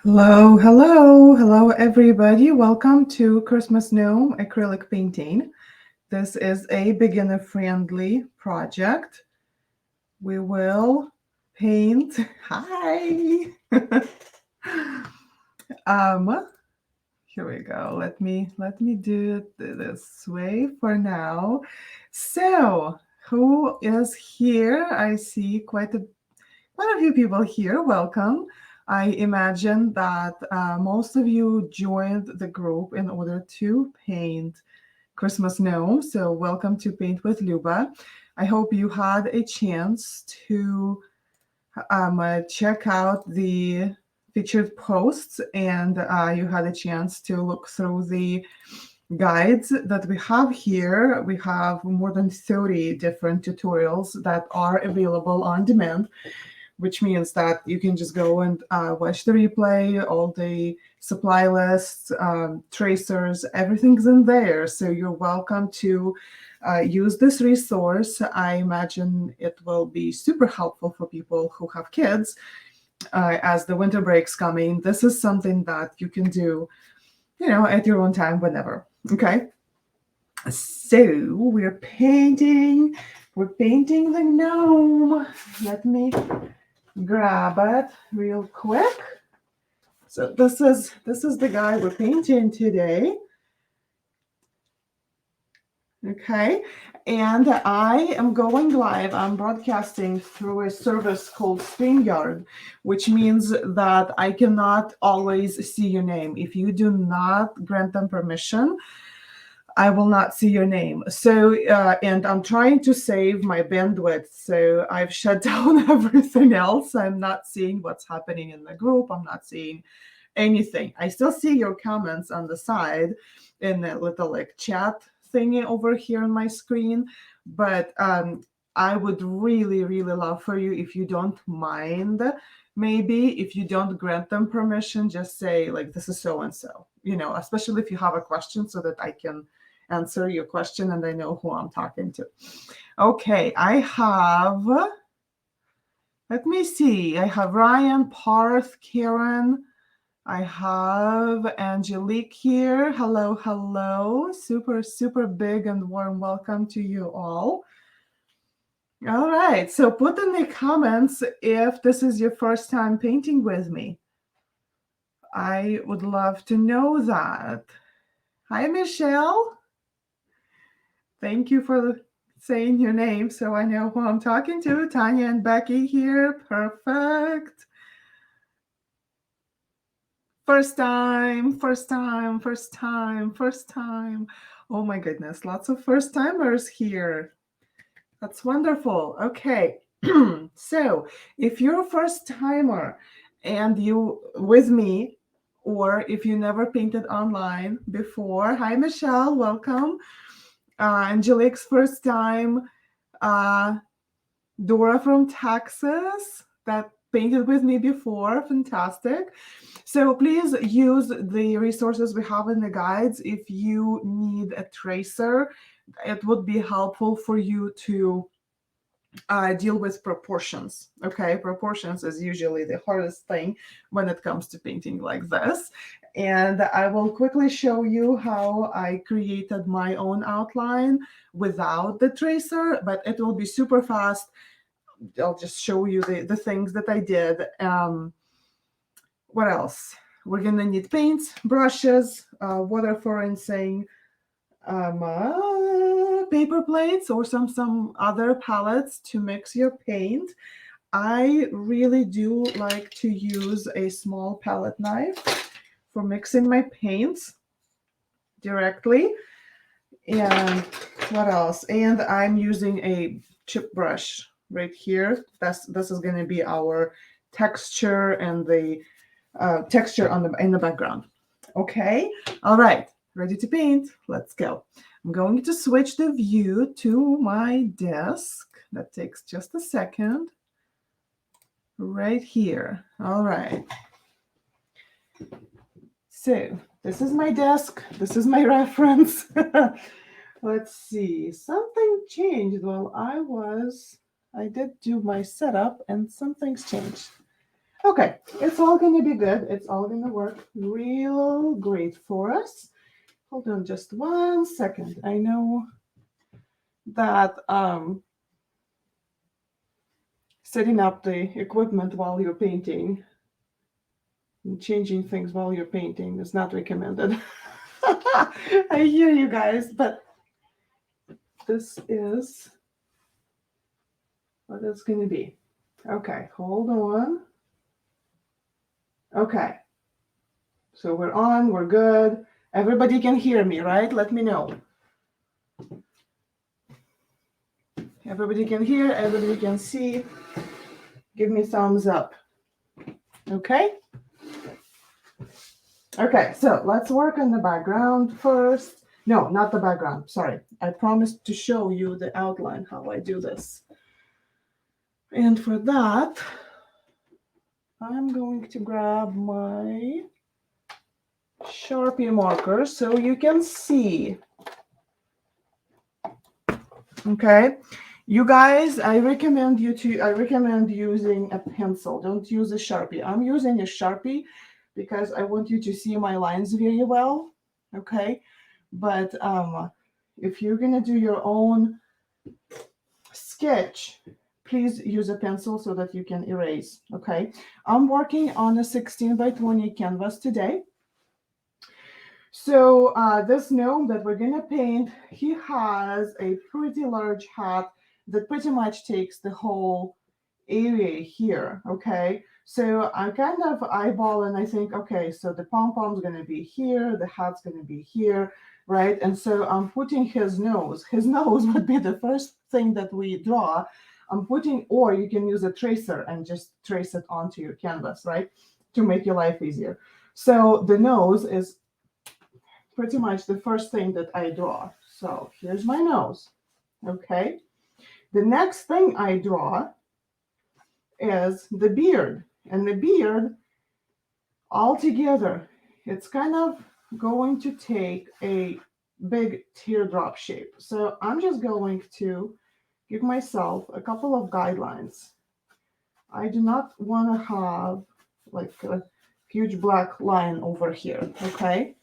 Hello, hello, hello, everybody. Welcome to Christmas Gnome acrylic painting. This is a beginner-friendly project. We will paint. Hi. um, Here we go. Let me do it this way for now. So, who is here? I see quite a few people here. Welcome. I imagine that most of you joined the group in order to paint Christmas Gnome. So, welcome to Paint with Luba. I hope you had a chance to check out the featured posts and you had a chance to look through the guides that we have here. We have more than 30 different tutorials that are available on demand, which means that you can just go and watch the replay, all the supply lists, tracers, everything's in there. So you're welcome to use this resource. I imagine it will be super helpful for people who have kids as the winter break's coming. This is something that you can do, at your own time, whenever. Okay. So we're painting the gnome. Let me grab it real quick. So this is the guy we're painting today. Okay, and I am going live. I'm broadcasting through a service called StreamYard, which means that I cannot always see your name. If you do not grant them permission, I will not see your name. So, and I'm trying to save my bandwidth. So I've shut down everything else. I'm not seeing what's happening in the group. I'm not seeing anything. I still see your comments on the side in the little chat thingy over here on my screen. But I would really, really love for you, if you don't mind, maybe if you don't grant them permission, just say this is so and so, especially if you have a question, so that I can answer your question and I know who I'm talking to. Okay, I have, let me see, I have Ryan, Parth, Karen, I have Angelique here. Hello, hello. Super, super big and warm welcome to you all. All right, so put in the comments if this is your first time painting with me. I would love to know that. Hi, Michelle. Thank you for saying your name so I know who I'm talking to. Tanya and Becky here. Perfect. First time. Oh my goodness, lots of first timers here. That's wonderful. Okay. So if you're a first timer and you with me, or if you never painted online before, hi Michelle, welcome. Angelique's first time, Dora from Texas that painted with me before, fantastic. So please use the resources we have in the guides. If you need a tracer, it would be helpful for you to deal with proportions. Okay, proportions is usually the hardest thing when it comes to painting like this. And I will quickly show you how I created my own outline without the tracer, but it will be super fast. I'll just show you the things that I did. What else? We're gonna need paints, brushes, water for rinsing, paper plates, or some other palettes to mix your paint. I really do like to use a small palette knife for mixing my paints directly. And what else? And I'm using a chip brush right here. This is going to be our texture and the texture in the background. Okay. All right. Ready to paint? Let's go. I'm going to switch the view to my desk. That takes just a second. Right here. All right. So this is my desk. This is my reference. Let's see. Something changed while I did do my setup and something's changed. Okay, it's all going to be good. It's all going to work real great for us. Hold on just 1 second. I know that setting up the equipment while you're painting and changing things while you're painting is not recommended. I hear you guys, but this is what it's going to be. Okay, hold on. Okay, so we're on, we're good. Everybody can hear me, right? Let me know. Everybody can hear, everybody can see. Give me thumbs up. Okay? Okay, so let's work on the background first. No, not the background, sorry. I promised to show you the outline, how I do this. And for that, I'm going to grab my Sharpie marker so you can see. Okay, you guys, I recommend using a pencil. Don't use a Sharpie. I'm using a Sharpie because I want you to see my lines very well. Okay, but if you're gonna do your own sketch, please use a pencil so that you can erase. Okay, I'm working on a 16 by 20 canvas today. So this gnome that we're gonna paint, he has a pretty large hat that pretty much takes the whole area here, okay? So I kind of eyeball and I think, okay, so the pom-pom's gonna be here, the hat's gonna be here, right? And so I'm putting his nose. His nose would be the first thing that we draw. I'm putting, or you can use a tracer and just trace it onto your canvas, right? To make your life easier. So the nose is pretty much the first thing that I draw. So here's my nose, okay? The next thing I draw is the beard. And the beard, all together, it's kind of going to take a big teardrop shape. So I'm just going to give myself a couple of guidelines. I do not want to have like a huge black line over here, okay?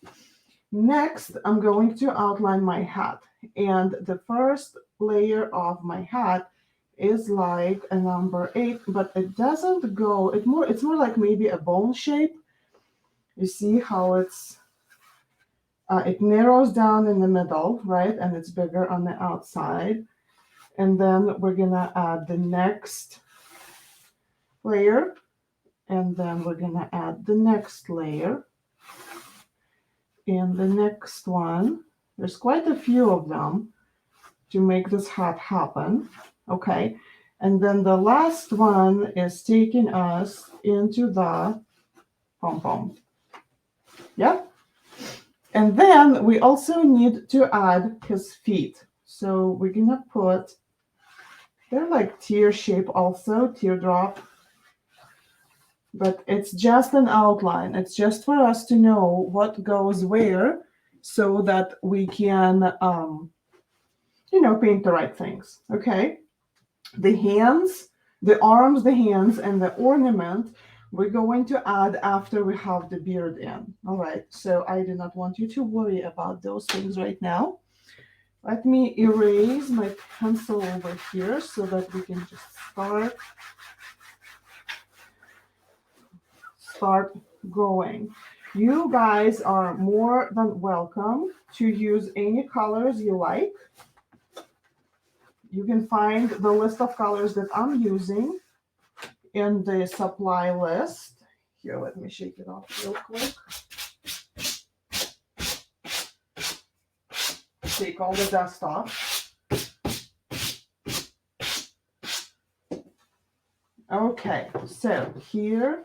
Next, I'm going to outline my hat. And the first layer of my hat is like a number 8, but it doesn't go, it's more like maybe a bone shape. You see how it narrows down in the middle, right? And it's bigger on the outside. And then we're gonna add the next layer. And then we're gonna add the next layer. And the next one, there's quite a few of them to make this hat happen, okay? And then the last one is taking us into the pom-pom. Yep. And then we also need to add his feet. So we're gonna put, they're like tear shape also, teardrop, but it's just an outline. It's just for us to know what goes where so that we can, paint the right things, okay? The hands, the arms, the hands, and the ornament, we're going to add after we have the beard in. All right, so I do not want you to worry about those things right now. Let me erase my pencil over here so that we can just start going. You guys are more than welcome to use any colors you like. You can find the list of colors that I'm using in the supply list. Here, let me shake it off real quick. Take all the dust off. Okay, so here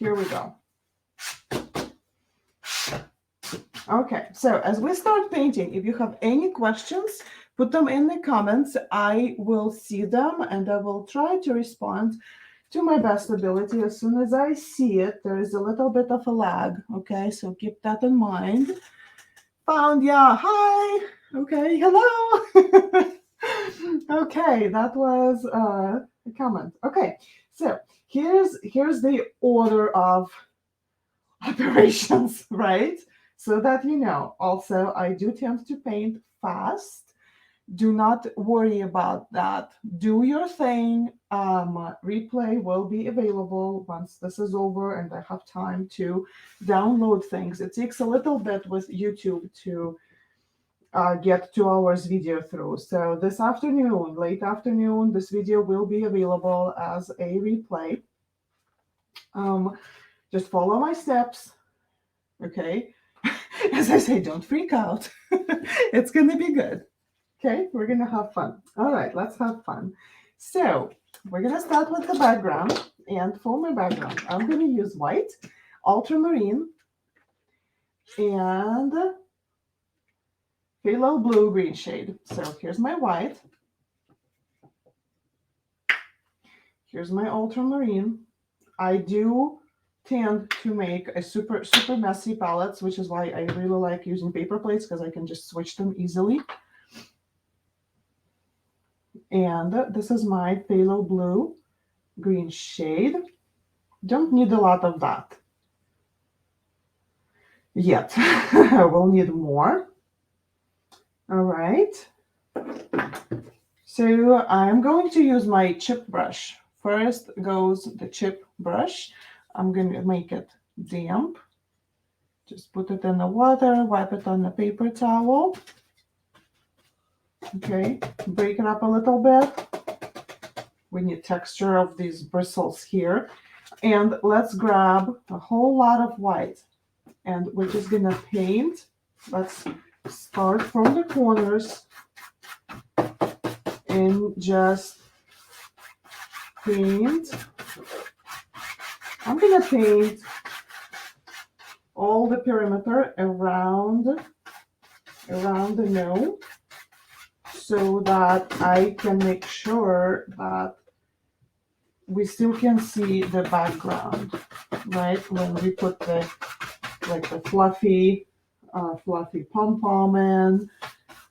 we go. Okay, so as we start painting, if you have any questions, put them in the comments. I will see them and I will try to respond to my best ability. As soon as I see it, there is a little bit of a lag. Okay, so keep that in mind. Found, yeah, hi. Okay, hello. Okay, that was a comment. Okay, so here's the order of operations, right? So that you know. Also, I do tend to paint fast. Do not worry about that. Do your thing. Replay will be available once this is over and I have time to download things. It takes a little bit with YouTube to get 2 hours video through. So this afternoon, late afternoon, this video will be available as a replay. Just follow my steps, okay? As I say, don't freak out. It's going to be good. Okay, we're going to have fun. All right, let's have fun. So we're going to start with the background. And for my background, I'm going to use white, ultramarine, and phthalo blue green shade. So here's my white. Here's my ultramarine. I do tend to make a super messy palettes, which is why I really like using paper plates because I can just switch them easily. And this is my phthalo blue green shade. Don't need a lot of that yet. We'll need more. All right. So I'm going to use my chip brush. First goes the chip brush. I'm going to make it damp. Just put it in the water, wipe it on the paper towel. Okay, break it up a little bit. We need texture of these bristles here. And let's grab a whole lot of white. And we're just gonna paint. Let's start from the corners and just paint. I'm gonna paint all the perimeter around the gnome so that I can make sure that we still can see the background, right? When we put the fluffy pom-pom in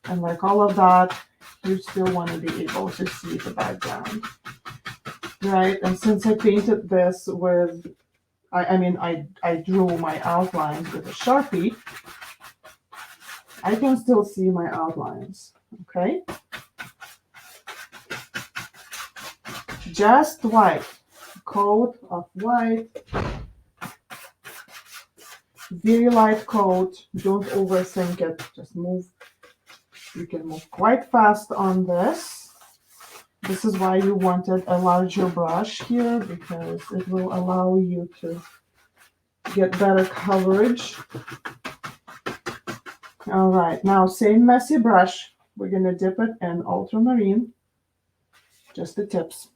and like all of that, you still want to be able to see the background, right? And since I painted this with, I drew my outlines with a Sharpie, I can still see my outlines, okay? Just white, coat of white, very light coat, don't overthink it, just move. You can move quite fast on this. This is why you wanted a larger brush here, because it will allow you to get better coverage. All right, now same messy brush. We're gonna dip it in ultramarine, just the tips.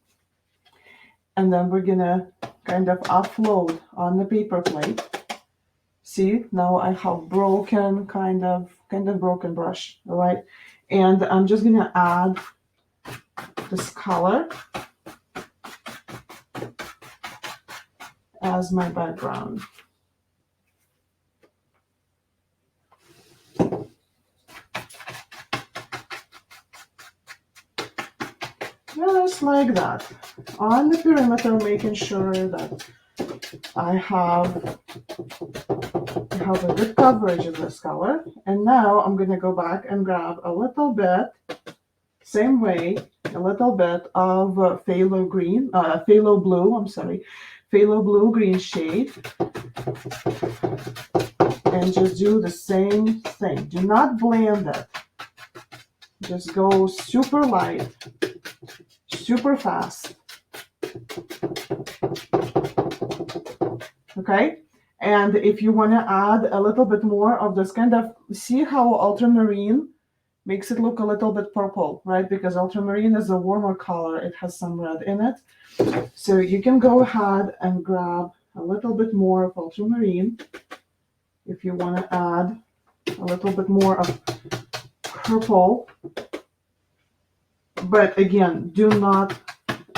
And then we're gonna kind of offload on the paper plate. See, now I have broken, kind of broken brush, all right? And I'm just gonna add this color as my background. Just like that. On the perimeter, making sure that I have a good coverage of this color. And now I'm going to go back and grab a little bit, same way, a little bit of phthalo blue green shade. And just do the same thing. Do not blend it. Just go super light, super fast. Okay? And if you want to add a little bit more of this kind of, see how ultramarine makes it look a little bit purple, right? Because ultramarine is a warmer color. It has some red in it. So you can go ahead and grab a little bit more of ultramarine. If you want to add a little bit more of purple. But again, do not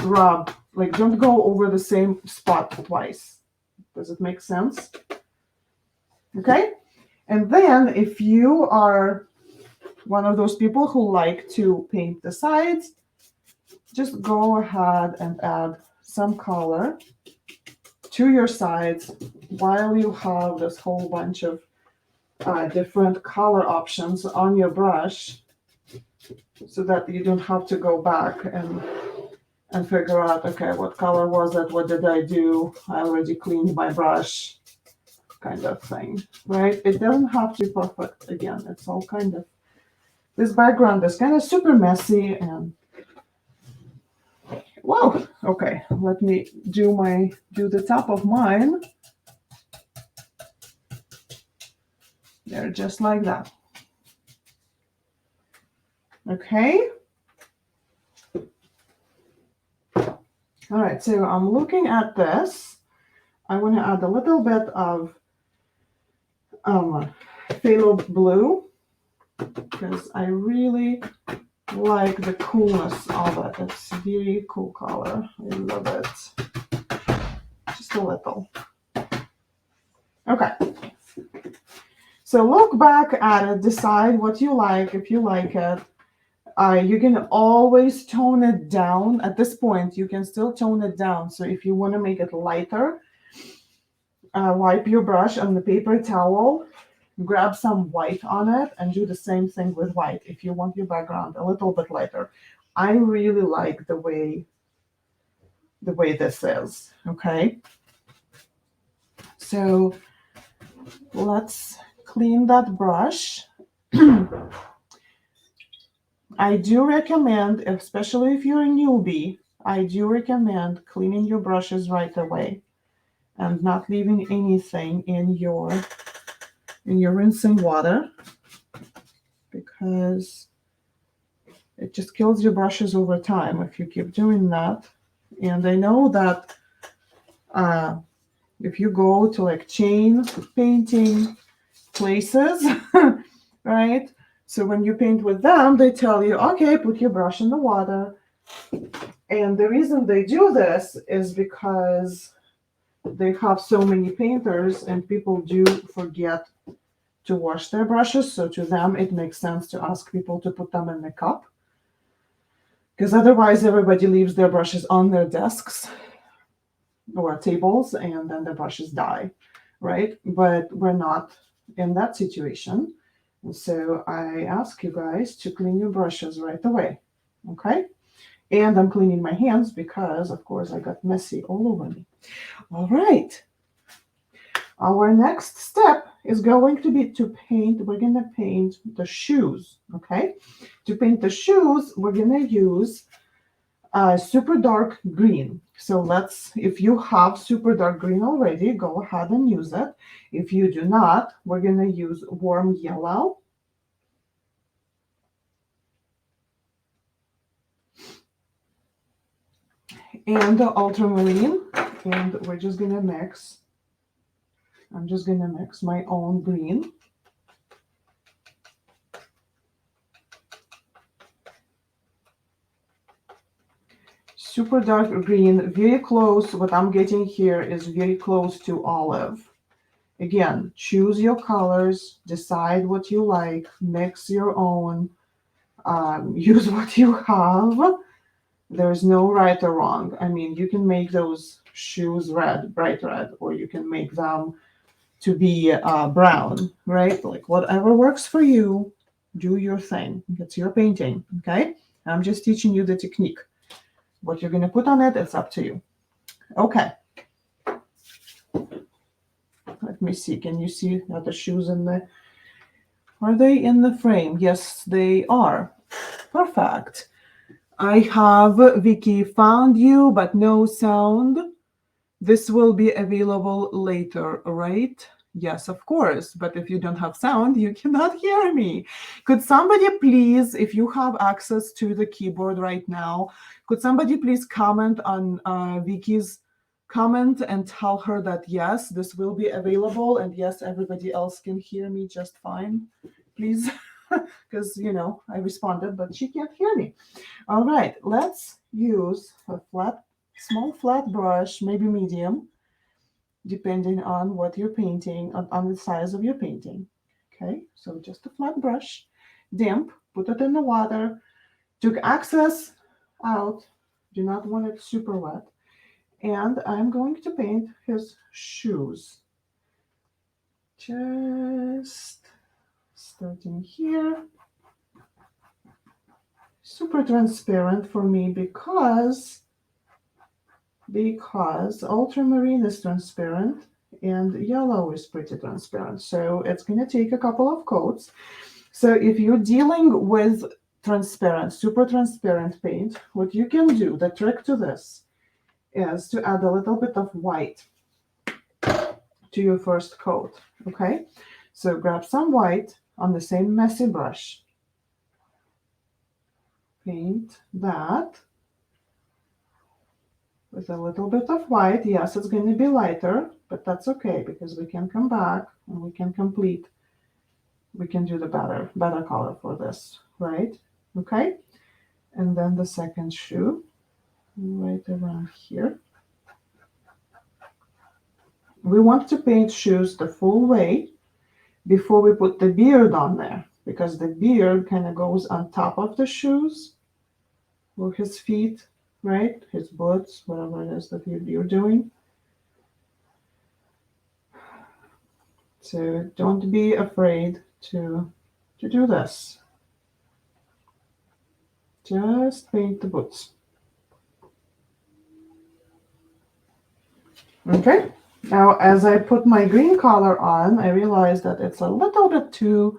rub, like don't go over the same spot twice. Does it make sense? Okay? And then if you are one of those people who like to paint the sides, just go ahead and add some color to your sides while you have this whole bunch of different color options on your brush, so that you don't have to go back and figure out, okay, what color was it? What did I do? I already cleaned my brush, kind of thing, right? It doesn't have to be perfect. Again, it's all kind of, this background is kind of super messy and wow. Okay, let me do the top of mine. They're just like that. Okay. All right, so I'm looking at this. I want to add a little bit of phthalo blue because I really like the coolness of it. It's a very cool color. I love it. Just a little. Okay. So look back at it, decide what you like, if you like it. You can always tone it down. At this point, you can still tone it down. So if you want to make it lighter, wipe your brush on the paper towel, grab some white on it, and do the same thing with white if you want your background a little bit lighter. I really like the way this is. Okay. So let's clean that brush. I do recommend, especially if you're a newbie, I do recommend cleaning your brushes right away and not leaving anything in your rinsing water, because it just kills your brushes over time if you keep doing that. And I know that if you go to like chain painting places, right? So when you paint with them, they tell you, okay, put your brush in the water. And the reason they do this is because they have so many painters and people do forget to wash their brushes. So to them, it makes sense to ask people to put them in the cup, because otherwise everybody leaves their brushes on their desks or tables and then the brushes die, right? But we're not in that situation. And so I ask you guys to clean your brushes right away, okay? And I'm cleaning my hands because, of course, I got messy all over me. All right. Our next step is going to be to paint. We're going to paint the shoes, okay? To paint the shoes, we're going to use super dark green. So if you have super dark green already, go ahead and use it. If you do not, we're going to use warm yellow. And ultramarine, and we're just gonna mix. I'm just gonna mix my own green. Super dark green, very close. What I'm getting here is very close to olive. Again, choose your colors, decide what you like, mix your own, use what you have. There's no right or wrong. I mean, you can make those shoes red, bright red, or you can make them to be brown, right? Like whatever works for you, do your thing. It's your painting, okay? I'm just teaching you the technique. What you're going to put on it, it's up to you. Okay. Let me see. Can you see the shoes in the... Are they in the frame? Yes, they are. Perfect. I have Vicky found you, but no sound. This will be available later, right? Yes, of course. But if you don't have sound, you cannot hear me. Could somebody please, if you have access to the keyboard right now, could somebody please comment on Vicky's comment and tell her that yes, this will be available, and yes, everybody else can hear me just fine, please? Because, I responded, but she can't hear me. All right, let's use a small flat brush, maybe medium, depending on what you're painting, on the size of your painting. Okay, so just a flat brush. damp, put it in the water, took excess out, do not want it super wet, and I'm going to paint his shoes. Just starting here. Super transparent for me because ultramarine is transparent and yellow is pretty transparent. So it's going to take a couple of coats. So if you're dealing with transparent, super transparent paint, what you can do, the trick to this is to add a little bit of white to your first coat, okay? So grab some white on the same messy brush. Paint that with a little bit of white. Yes, it's going to be lighter, but that's okay because we can come back and we can complete. We can do the better color for this, right? Okay. And then the second shoe, right around here. We want to paint shoes the full way before we put the beard on there because the beard kind of goes on top of the shoes or his feet, right? His boots, whatever it is that you're doing. So don't be afraid to do this. Just paint the boots. Okay. Now, as I put my green color on, I realized that it's a little bit too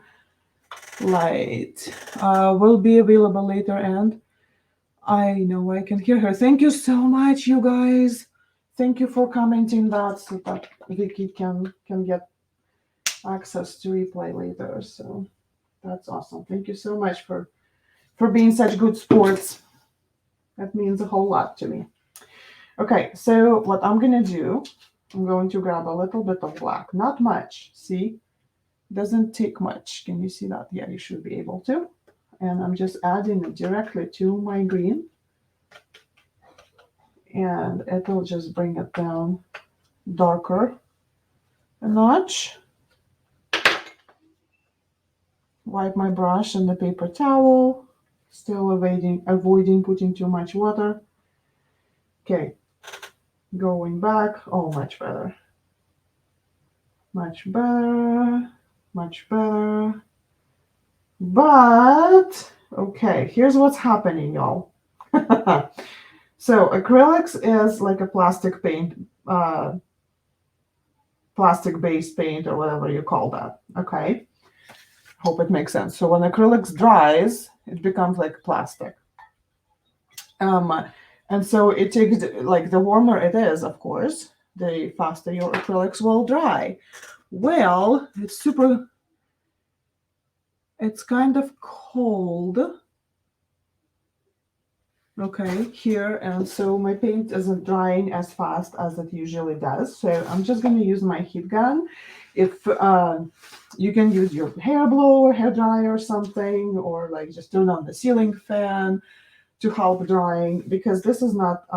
light. Will be available later, and I know I can hear her. Thank you so much, you guys. Thank you for commenting that so that Vicky can get access to replay later. So that's awesome. Thank you so much for being such good sports. That means a whole lot to me. Okay, so what I'm gonna do, I'm going to grab a little bit of black, not much. See, doesn't take much. Can you see that? Yeah, you should be able to. And I'm just adding it directly to my green, and it'll just bring it down darker a notch. Wipe my brush and the paper towel, still avoiding putting too much water. Okay, going back. Oh, much better. Much better. Much better. But, okay, here's what's happening, y'all. So acrylics is like a plastic paint, plastic-based paint or whatever you call that, okay? Hope it makes sense. So when acrylics dries, it becomes like plastic. And so it takes, like, the warmer it is, of course, the faster your acrylics will dry. Well, it's kind of cold, okay, here, and so my paint isn't drying as fast as it usually does. So I'm just going to use my heat gun. If you can use your hair blower, hair dryer or something, or like just turn on the ceiling fan to help drying, because this is not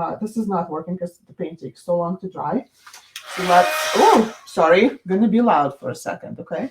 working because the paint takes so long to dry. So sorry, gonna be loud for a second, okay?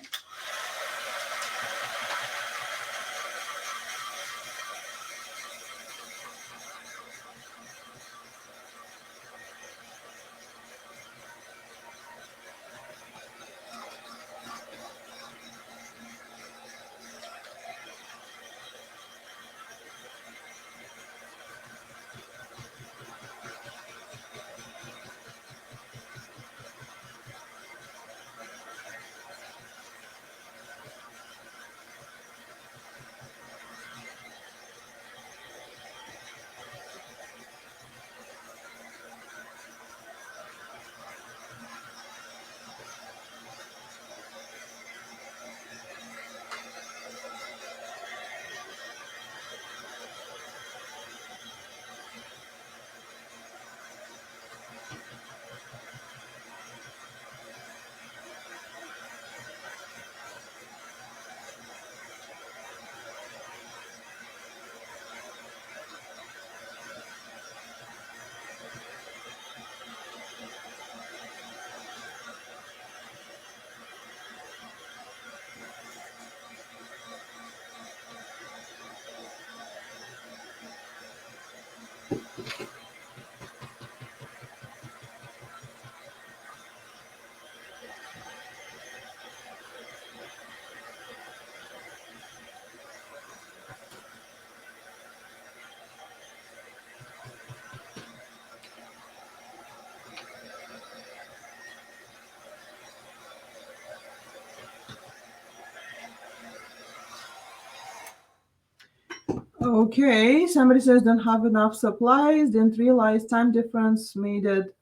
Okay, somebody says don't have enough supplies, didn't realize time difference made it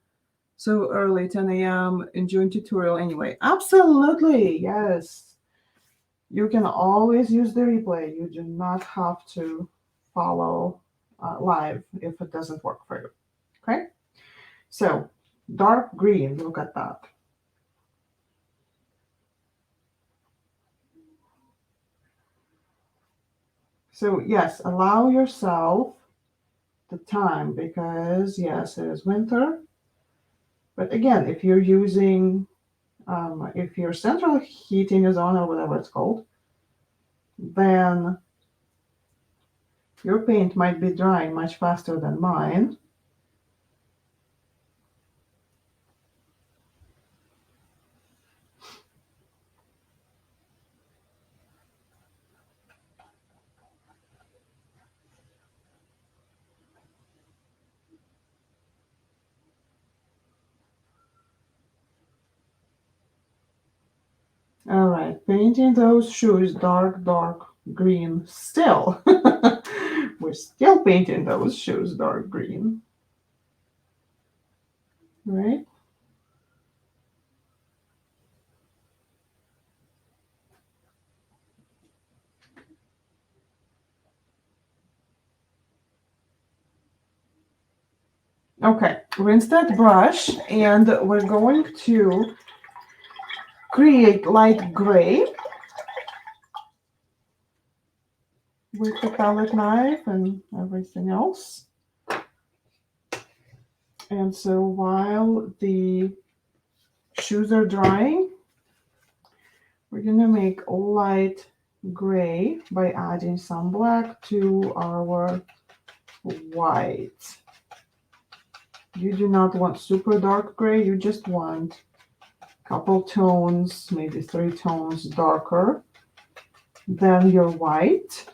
so early, 10 a.m. in June tutorial anyway. Absolutely, yes. You can always use the replay. You do not have to follow live if it doesn't work for you. Okay? So, dark green, look at that. So, yes, allow yourself the time because, yes, it is winter. But again, if you're using, if your central heating is on or whatever it's called, then your paint might be drying much faster than mine. All right, painting those shoes dark, dark green still. We're still painting those shoes dark green, right? Okay, rinse that brush and we're going to create light gray with the palette knife and everything else. And so while the shoes are drying, we're gonna make light gray by adding some black to our white. You do not want super dark gray, you just want a couple tones, maybe 3 tones darker than your white.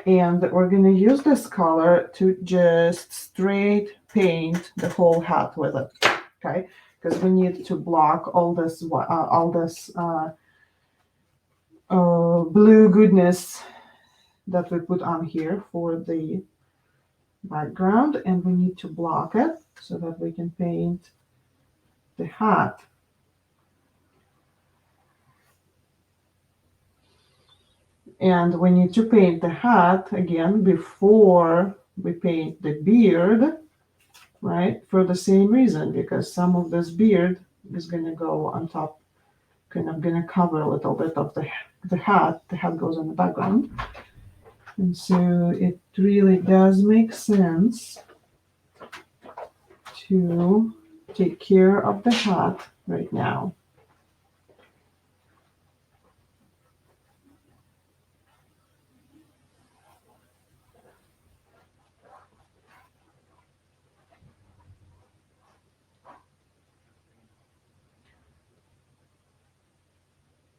And we're going to use this color to just straight paint the whole hat with it, okay? Because we need to block all this blue goodness that we put on here for the background, and we need to block it so that we can paint the hat. And we need to paint the hat again before we paint the beard, right? For the same reason, because some of this beard is going to go on top, kind of going to cover a little bit of the hat. The hat goes on the background. And so it really does make sense to take care of the hat right now.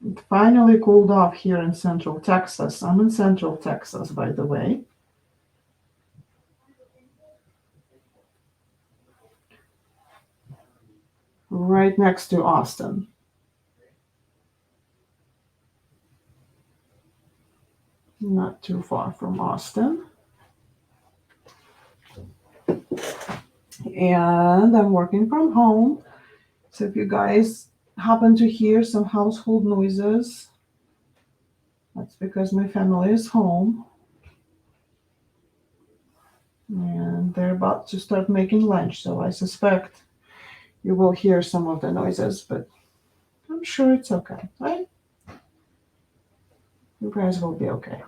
It finally cooled off here in Central Texas. I'm in Central Texas, by the way. Right next to Austin. Not too far from Austin. And I'm working from home. So if you guys happen to hear some household noises, that's because my family is home. And they're about to start making lunch. So I suspect you will hear some of the noises, but I'm sure it's okay, right? You guys will be okay.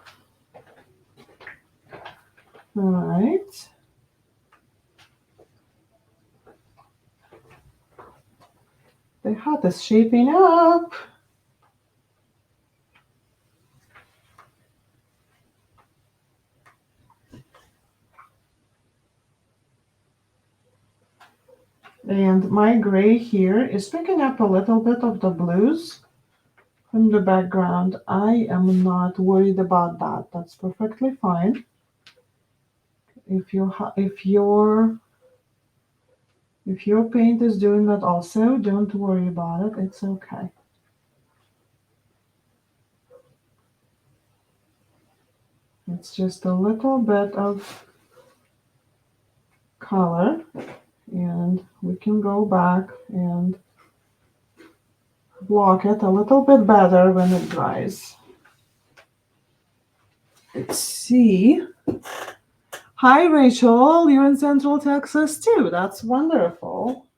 All right. The hat is shaping up. And my gray here is picking up a little bit of the blues from the background. I am not worried about that. That's perfectly fine. If your paint is doing that also, don't worry about it. It's okay. It's just a little bit of color, and we can go back and block it a little bit better when it dries. Let's see. Hi, Rachel. You're in Central Texas too. That's wonderful.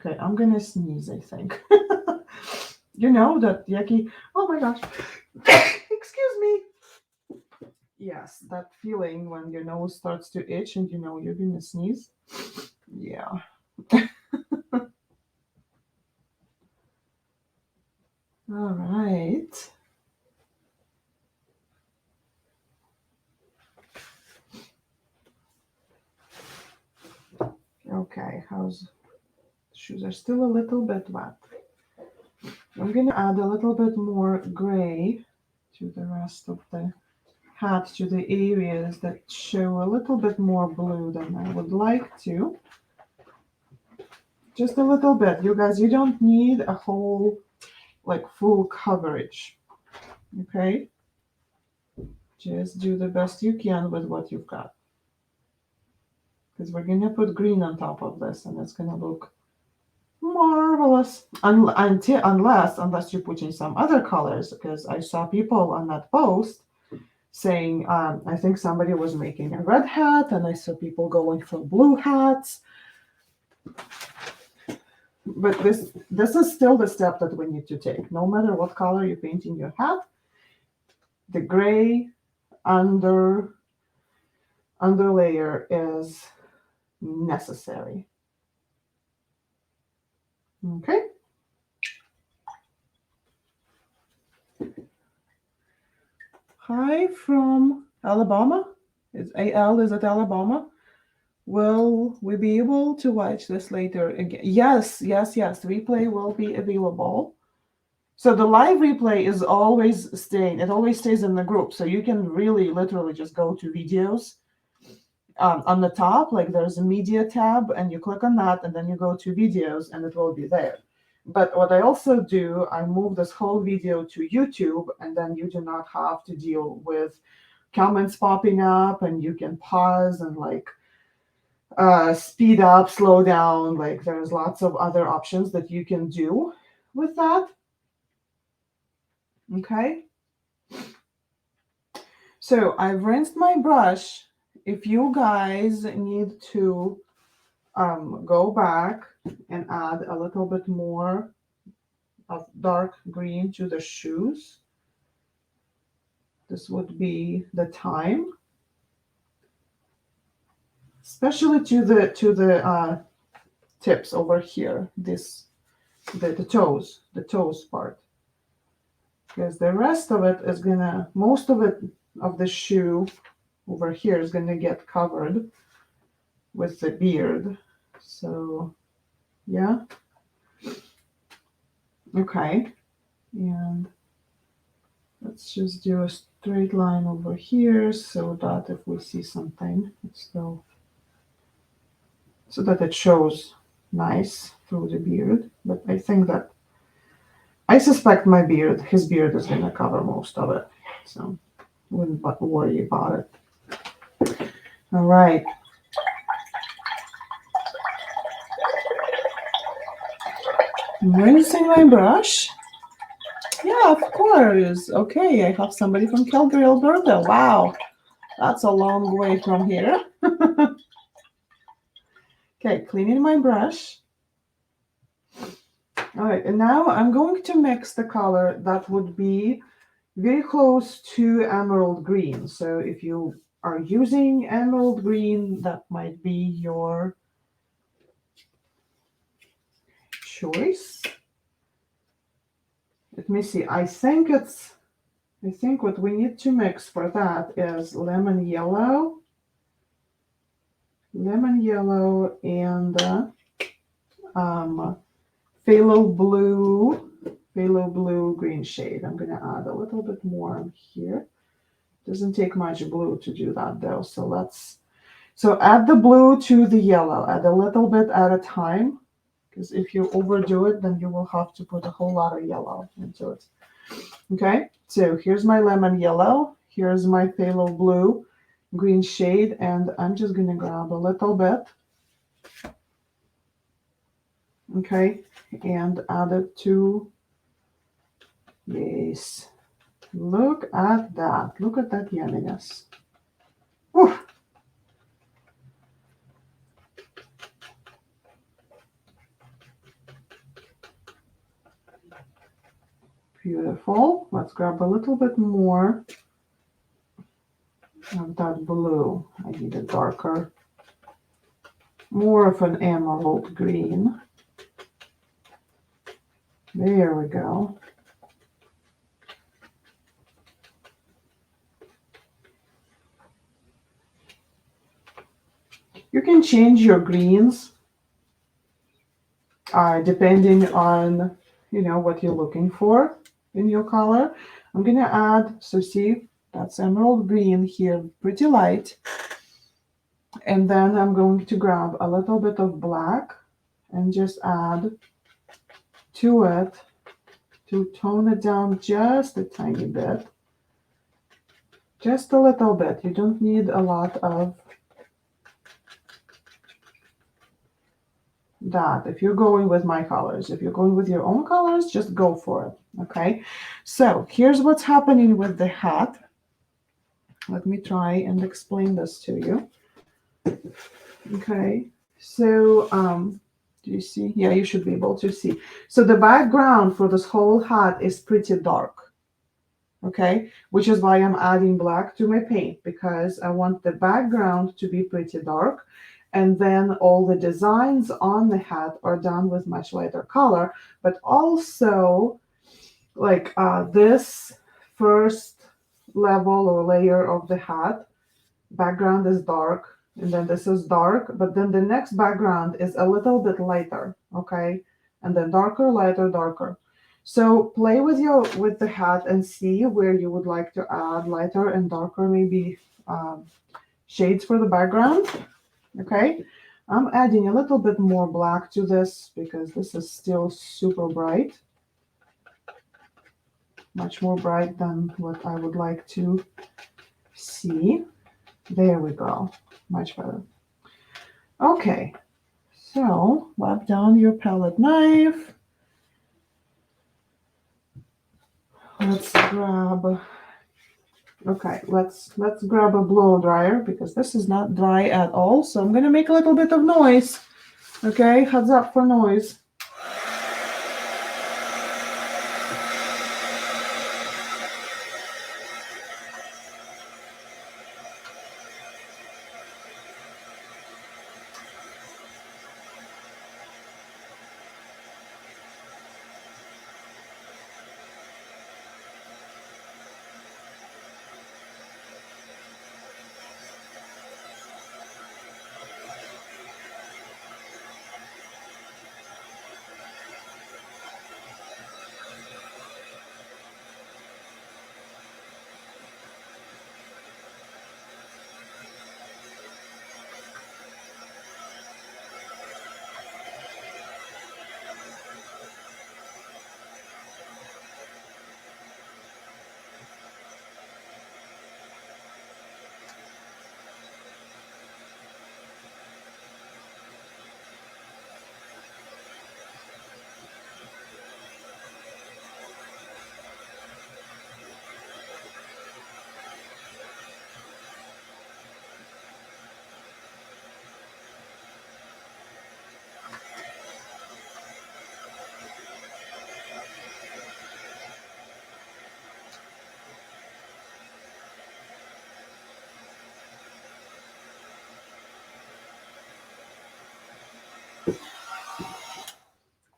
Okay, I'm gonna sneeze, I think. You know that yucky. Oh my gosh. Excuse me. Yes, that feeling when your nose starts to itch and you know you're gonna sneeze. Yeah. All right. Okay, shoes are still a little bit wet. I'm gonna add a little bit more gray to the rest of the hat, to the areas that show a little bit more blue than I would like to. Just a little bit. You guys, you don't need a whole, like, full coverage. Okay? Just do the best you can with what you've got. Because we're gonna put green on top of this and it's gonna look marvelous. Unless you put in some other colors, because I saw people on that post saying, I think somebody was making a red hat, and I saw people going for blue hats. But this is still the step that we need to take. No matter what color you paint in your hat, the gray underlayer is necessary. Okay. Hi from Alabama. Is AL, is it Alabama? Will we be able to watch this later again? Yes. Replay will be available. So the live replay is always staying. It always stays in the group. So you can really literally just go to videos. On the top, like there's a media tab, and you click on that, and then you go to videos, and it will be there. But what I also do, I move this whole video to YouTube, and then you do not have to deal with comments popping up, and you can pause and like speed up, slow down. Like there's lots of other options that you can do with that. Okay. So I've rinsed my brush. If you guys need to go back and add a little bit more of dark green to the shoes, this would be the time, especially to the tips over here, the toes part, because the rest of it is gonna, most of it of the shoe over here is gonna get covered with the beard. So yeah. Okay, and let's just do a straight line over here so that if we see something, it's still, so that it shows nice through the beard. But I think that, I suspect his beard is gonna cover most of it, so wouldn't worry about it. All right. I'm rinsing my brush. Yeah, of course. Okay, I have somebody from Calgary, Alberta. Wow, that's a long way from here. Okay, cleaning my brush. All right, and now I'm going to mix the color that would be very close to emerald green. So if you are using emerald green, that might be your choice. let me see. I think what we need to mix for that is lemon yellow and um, phthalo blue green shade. I'm going to add a little bit more here. Doesn't take much blue to do that though. So add the blue to the yellow. Add a little bit at a time, because if you overdo it, then you will have to put a whole lot of yellow into it. Okay, so here's my lemon yellow. Here's my phthalo blue green shade, and I'm just going to grab a little bit. Okay, and add it to, yes, look at that. Look at that yumminess. Oof. Beautiful. Let's grab a little bit more of that blue. I need a darker, more of an emerald green. There we go. You can change your greens depending on, what you're looking for in your color. I'm going to add, so see, that's emerald green here, pretty light. And then I'm going to grab a little bit of black and just add to it to tone it down just a tiny bit. Just a little bit. You don't need a lot of that. If you're going with my colors, if you're going with your own colors, just go for it. Okay. So here's what's happening with the hat. Let me try and explain this to you. Okay. So, do you see? Yeah, you should be able to see. So the background for this whole hat is pretty dark. Okay, which is why I'm adding black to my paint, because I want the background to be pretty dark. And then all the designs on the hat are done with much lighter color, but also like this first level or layer of the hat, background is dark, and then this is dark, but then the next background is a little bit lighter, okay? And then darker, lighter, darker. So play with the hat and see where you would like to add lighter and darker, maybe shades for the background. Okay, I'm adding a little bit more black to this because this is still super bright, much more bright than what I would like to see. There we go, much better. Okay, so lap down your palette knife. Let's grab a blow dryer, because this is not dry at all. So I'm going to make a little bit of noise. Okay, heads up for noise.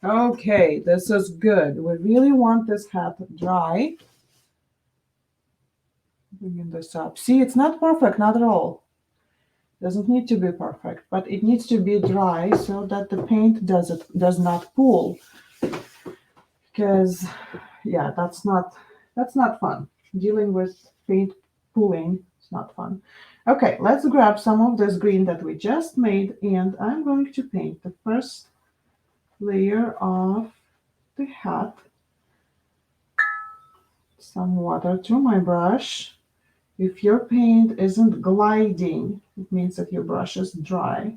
Okay, this is good. We really want this hat dry. Bringing this up. See, it's not perfect, not at all. Doesn't need to be perfect, but it needs to be dry so that the paint does not pool. Because yeah, that's not fun. Dealing with paint pooling is not fun. Okay, let's grab some of this green that we just made, and I'm going to paint the first layer of the hat. Some water to my brush. If your paint isn't gliding, it means that your brush is dry.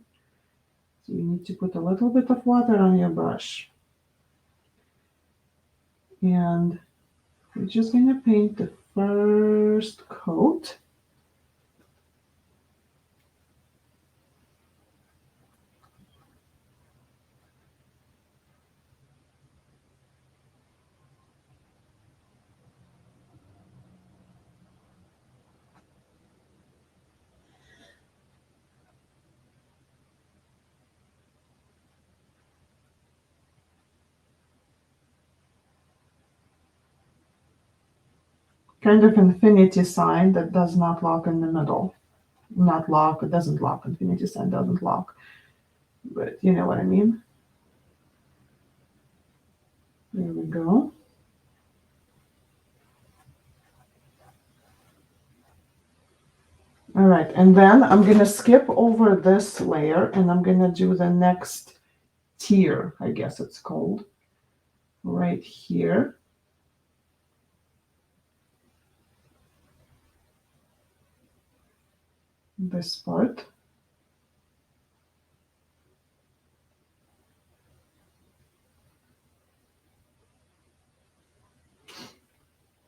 So you need to put a little bit of water on your brush. And we're just going to paint the first coat. Kind of infinity sign that does not lock in the middle. Not lock, it doesn't lock. Infinity sign doesn't lock. But you know what I mean. There we go. All right, and then I'm gonna skip over this layer and I'm gonna do the next tier, I guess it's called, right here. This part.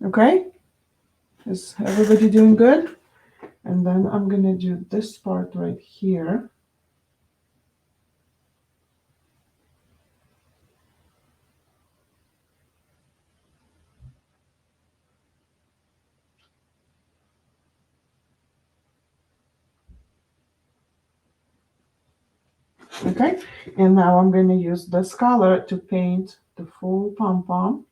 Okay, is everybody doing good? And then I'm gonna do this part right here. Okay, and now I'm going to use this color to paint the full pom-pom.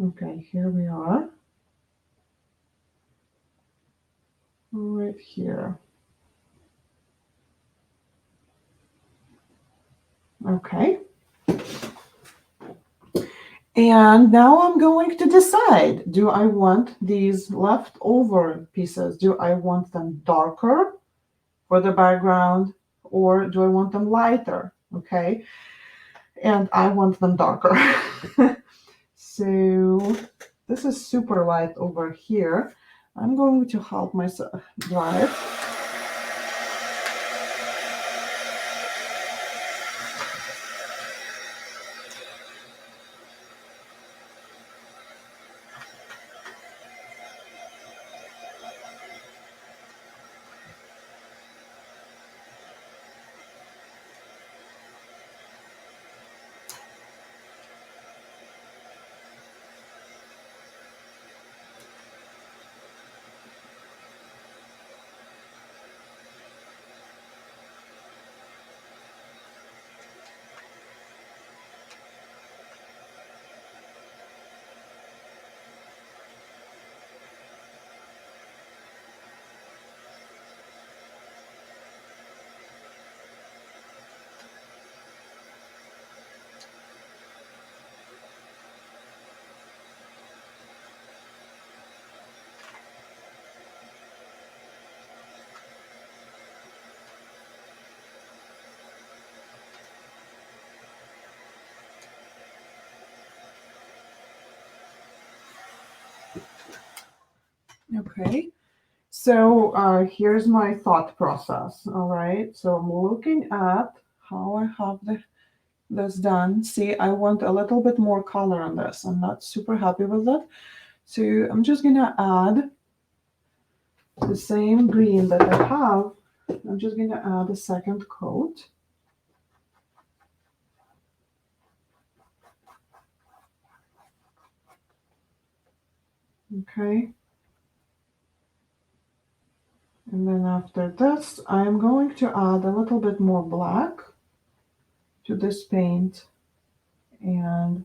Okay, here we are. Right here. Okay. And now I'm going to decide, do I want these leftover pieces, do I want them darker for the background or do I want them lighter? Okay. And I want them darker. So this is super light over here. I'm going to help myself dry it. Okay, So here's my thought process. All right. So I'm looking at how I have this done. See, I want a little bit more color on this. I'm not super happy with it. So I'm just gonna add the same green that I have. I'm just gonna add a second coat. Okay. And then after this, I'm going to add a little bit more black to this paint. And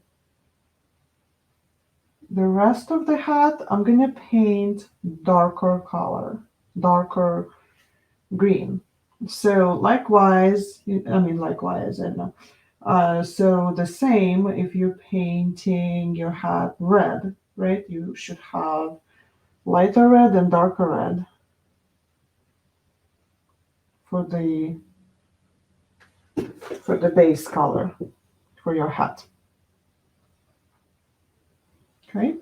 the rest of the hat, I'm going to paint darker color, darker green. So likewise, likewise, I don't know. So the same, if you're painting your hat red, right, you should have lighter red and darker red for the base color for your hat. Okay.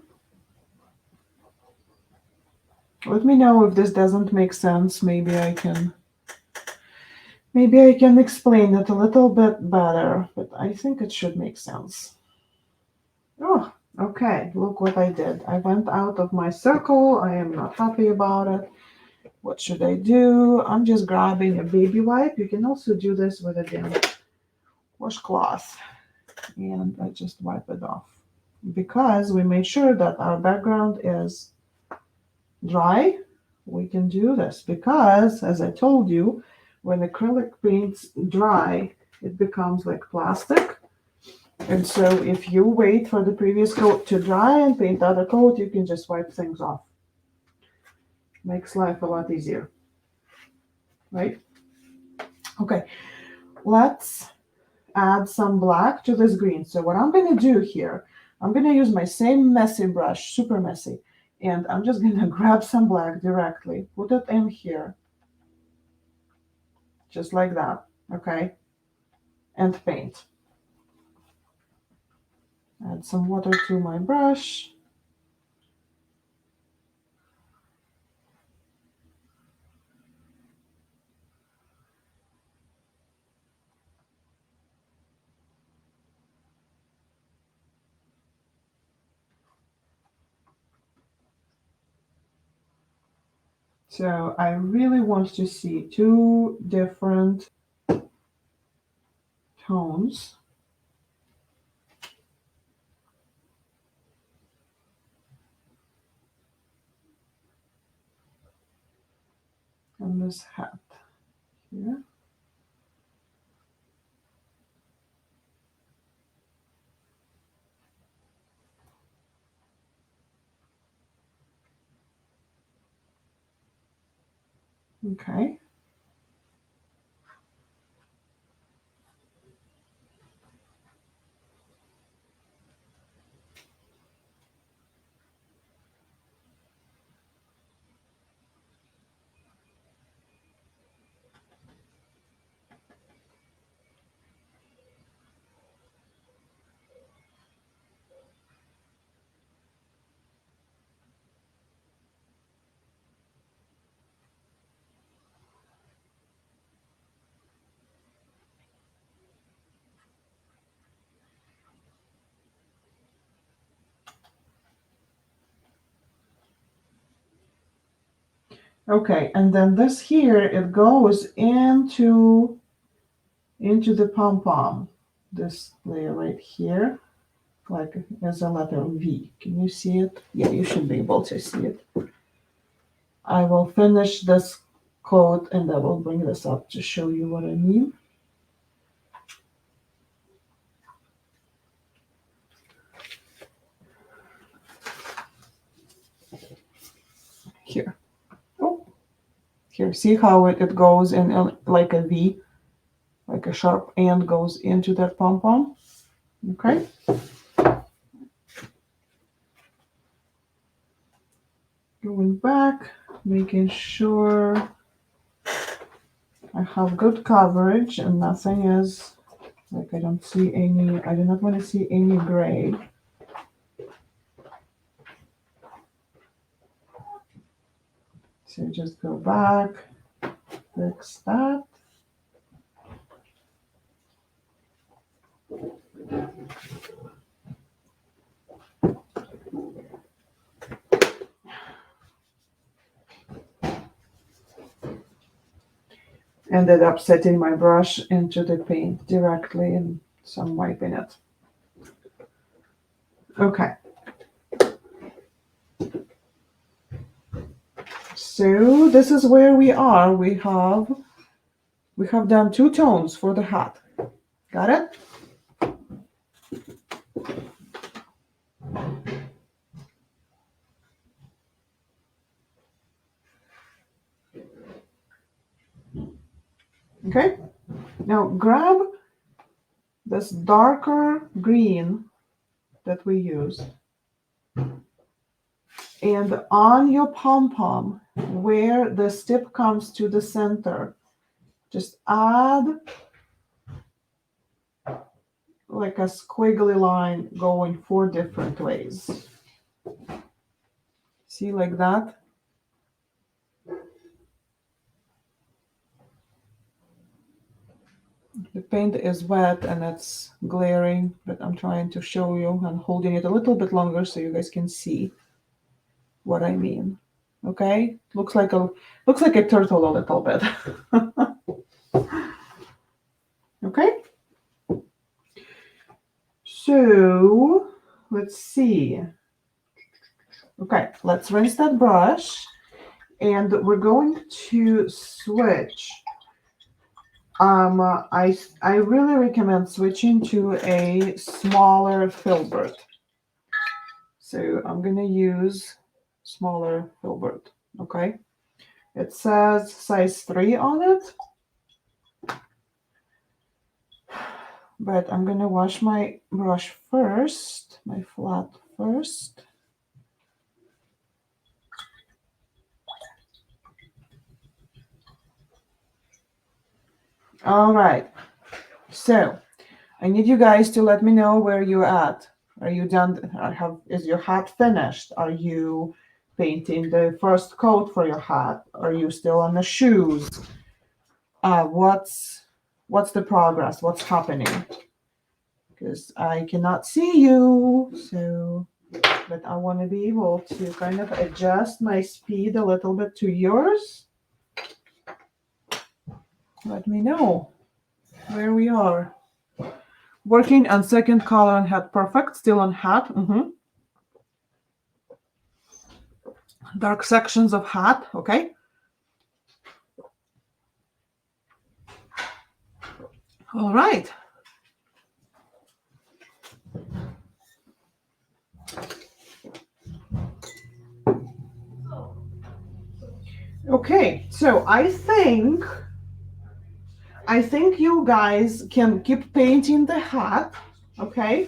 Let me know if this doesn't make sense. Maybe I can explain it a little bit better, but I think it should make sense. Oh, okay. Look what I did. I went out of my circle. I am not happy about it. What should I do? I'm just grabbing a baby wipe. You can also do this with a damp washcloth. And I just wipe it off. Because we made sure that our background is dry, we can do this. Because, as I told you, when acrylic paints dry, it becomes like plastic. And so if you wait for the previous coat to dry and paint the other coat, you can just wipe things off. Makes life a lot easier, right? Okay, let's add some black to this green. So what I'm going to do here, I'm going to use my same messy brush, super messy, and I'm just going to grab some black directly, put it in here, just like that, okay, and paint. Add some water to my brush. So I really want to see two different tones. On this hat here. Okay. Okay, and then this here, it goes into the pom-pom. This layer right here, like as a letter V. Can you see it? Yeah, you should be able to see it. I will finish this coat and I will bring this up to show you what I mean. Here. Oh, here. See how it goes in like a V, like a sharp end goes into that pom-pom. Okay. Going back, making sure I have good coverage and nothing is like I do not want to see any gray. So just go back, fix that. Ended up setting my brush into the paint directly, and so I'm wiping it. Okay. So this is where we are. We have done 2 tones for the hat. Got it? Okay. Now grab this darker green that we used, and on your pom-pom, where the tip comes to the center, just add like a squiggly line going 4 different ways. See, like that? The paint is wet and it's glaring, but I'm trying to show you and holding it a little bit longer so you guys can see what I mean. Okay? Looks like a turtle a little bit. Okay? So let's see. Okay, let's rinse that brush, and we're going to switch. I really recommend switching to a smaller filbert. So I'm gonna use smaller filbert. Okay, it says size 3 on it, but I'm gonna wash my brush first, my flat first. All right, so I need you guys to let me know where you're at. Are you done? Is your hat finished? Are you painting the first coat for your hat? Are you still on the shoes? What's the progress? What's happening? Because I cannot see you, so but I want to be able to kind of adjust my speed a little bit to yours. Let me know where we are. Working on second color on hat. Perfect. Still on hat. Dark sections of hat. Okay. All right. Okay. So I think you guys can keep painting the hat. Okay.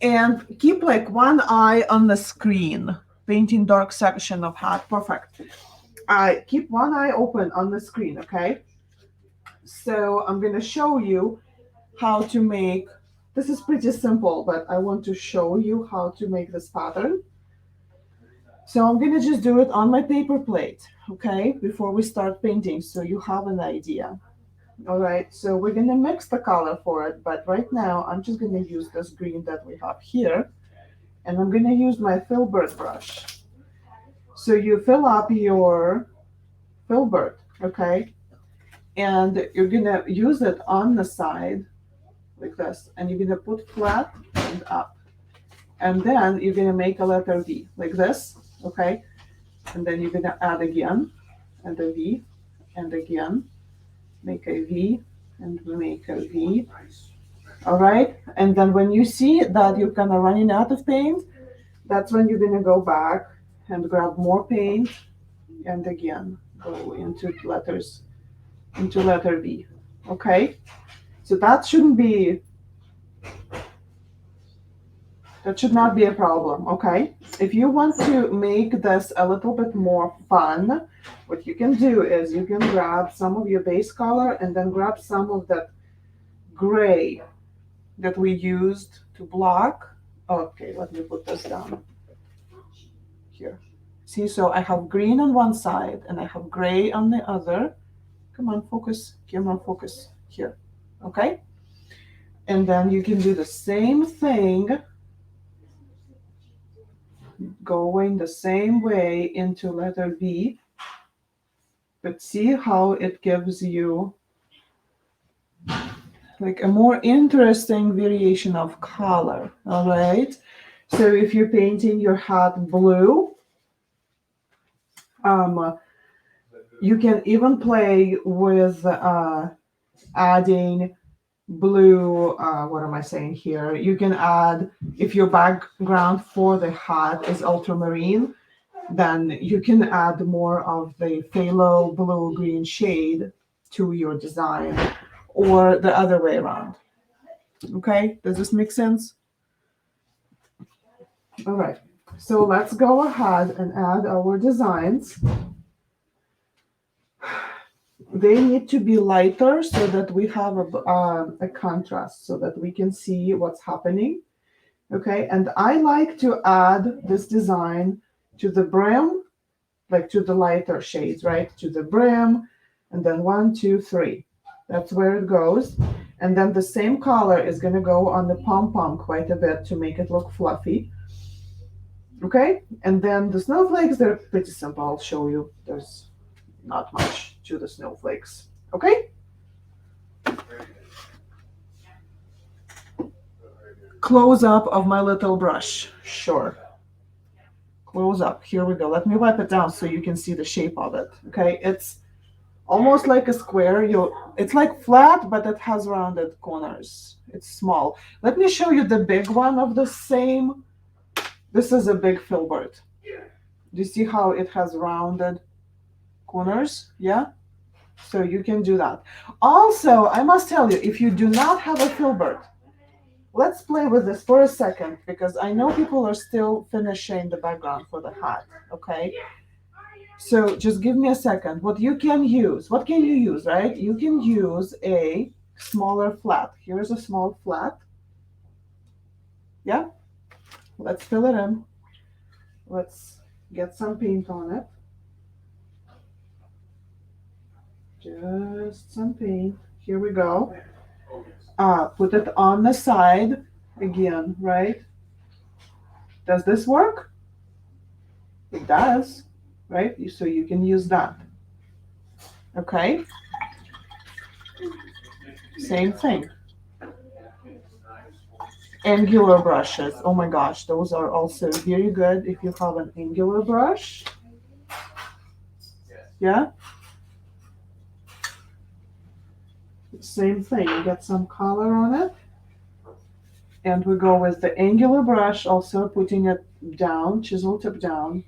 And keep like one eye on the screen. Painting dark section of hat. Perfect. Keep one eye open on the screen. Okay. So I'm going to show you how to make, this is pretty simple, but I want to show you how to make this pattern. So I'm going to just do it on my paper plate, okay, before we start painting, so you have an idea. All right, so we're going to mix the color for it, but right now I'm just going to use this green that we have here, and I'm going to use my filbert brush. So you fill up your filbert, okay, and you're going to use it on the side like this, and you're going to put flat and up, and then you're going to make a letter V like this, okay, and then you're going to add again and a V and again, make a V and make a V. All right, and then when you see that you're kind of running out of paint, that's when you're going to go back and grab more paint and again go into letter V. Okay, so that should not be a problem. Okay, if you want to make this a little bit more fun, what you can do is you can grab some of your base color and then grab some of that gray that we used to block. Okay, let me put this down here. See, so I have green on one side and I have gray on the other. Come on, focus, camera, focus here. Okay? And then you can do the same thing, going the same way into letter V. But see how it gives you like a more interesting variation of color. All right. So if you're painting your hat blue, you can even play with adding blue. What am I saying here? You can add, if your background for the hat is ultramarine, then you can add more of the phthalo blue green shade to your design, or the other way around. Okay, does this make sense? All right, so let's go ahead and add our designs. They need to be lighter so that we have a contrast, so that we can see what's happening. Okay, and I like to add this design to the brim, like to the lighter shades, right? To the brim, and then 1, 2, 3. That's where it goes. And then the same color is going to go on the pom-pom quite a bit to make it look fluffy. Okay, and then the snowflakes, they're pretty simple. I'll show you. There's not much to the snowflakes. Okay? Close up of my little brush. Sure. Close up. Here we go. Let me wipe it down so you can see the shape of it. Okay, it's almost like a square. It's like flat, but it has rounded corners. It's small. Let me show you the big one of the same. This is a big filbert. Do you see how it has rounded corners? Yeah? So you can do that. Also, I must tell you, if you do not have a filbert, let's play with this for a second, because I know people are still finishing the background for the hat, okay? So just give me a second. What can you use, right? You can use a smaller flat. Here's a small flat. Yeah? Let's fill it in. Let's get some paint on it. Just some paint. Here we go. Put it on the side again, right? Does this work? It does, right? So you can use that. Okay? Same thing. Angular brushes. Oh my gosh, those are also very good if you have an angular brush. Yeah? Same thing. You get some color on it. And we go with the angular brush, also putting it down, chisel tip down.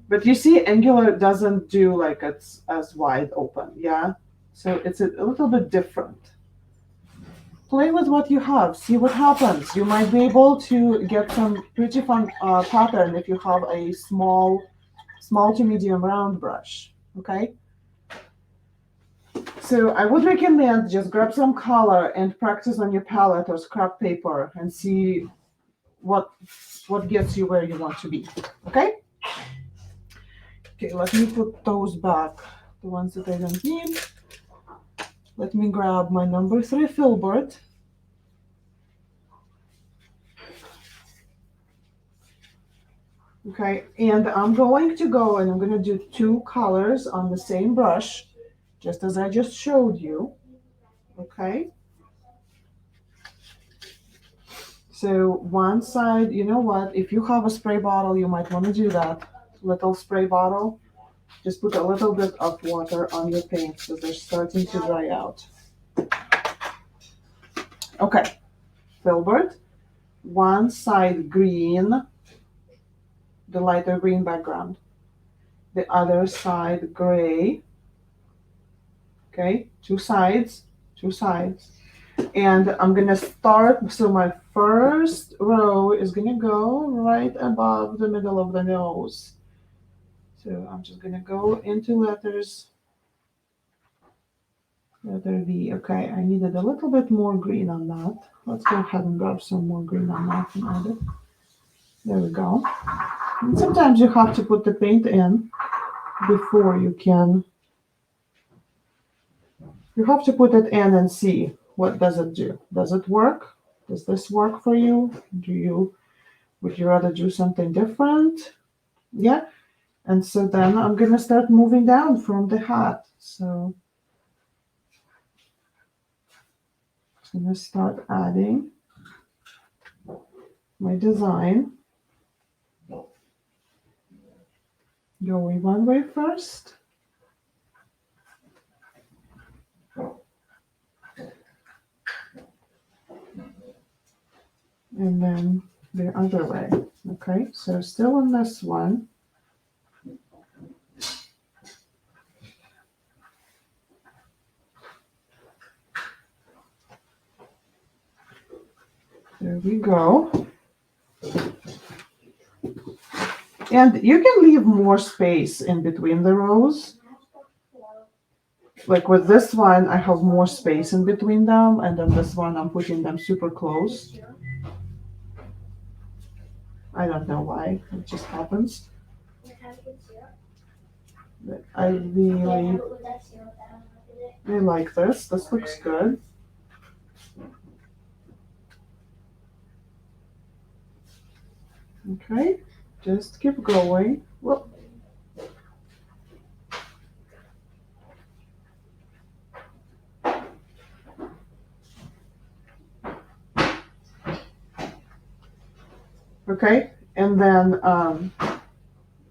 But you see, angular doesn't do like it's as wide open, yeah? So it's a little bit different. Play with what you have, see what happens. You might be able to get some pretty fun pattern if you have a small to medium round brush, okay? So I would recommend just grab some color and practice on your palette or scrap paper and see what gets you where you want to be, okay? Okay, let me put those back, the ones that I don't need. Let me grab my number 3 filbert. Okay, and I'm going to go and I'm going to do 2 colors on the same brush, just as I just showed you. Okay. So one side, you know what? If you have a spray bottle, you might want to do that. Little spray bottle. Just put a little bit of water on your paint so they're starting to dry out. Okay, filbert. One side green, the lighter green background. The other side gray. Okay, 2 sides, 2 sides. And I'm gonna start, so my first row is gonna go right above the middle of the nose. So I'm just gonna go into letter V. Okay, I needed a little bit more green on that. Let's go ahead and grab some more green on that and add it. There we go. And sometimes you have to put the paint in before you can. You have to put it in and see what does it do. Does it work? Does this work for you? Would you rather do something different? Yeah. And so then I'm gonna start moving down from the hat. So I'm gonna start adding my design. Going one way first. And then the other way. Okay, so still on this one. There we go. And you can leave more space in between the rows. Like with this one, I have more space in between them, and then this one, I'm putting them super close. I don't know why, it just happens. But I really like this. This looks good. Okay, just keep going. Whoop. Okay, and then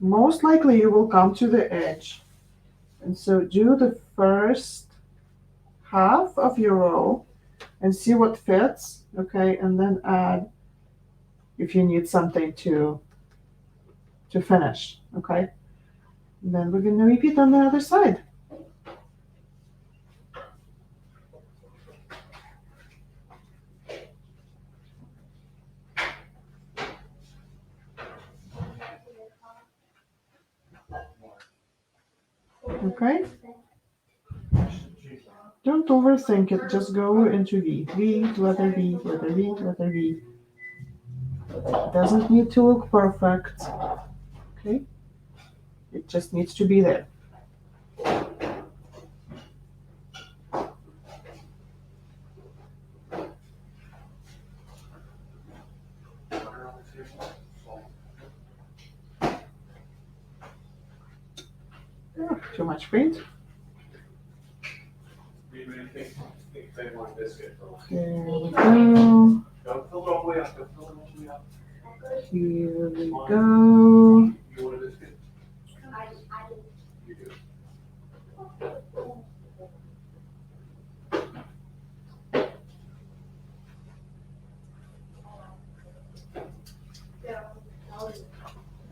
most likely you will come to the edge. And so do the first half of your row and see what fits, okay, and then add if you need something to finish, okay? And then we're gonna repeat on the other side. Okay? Don't overthink it, just go into V. V, letter V, letter V, letter V. It doesn't need to look perfect, okay? It just needs to be there. Oh, too much paint. There we go. Here we go.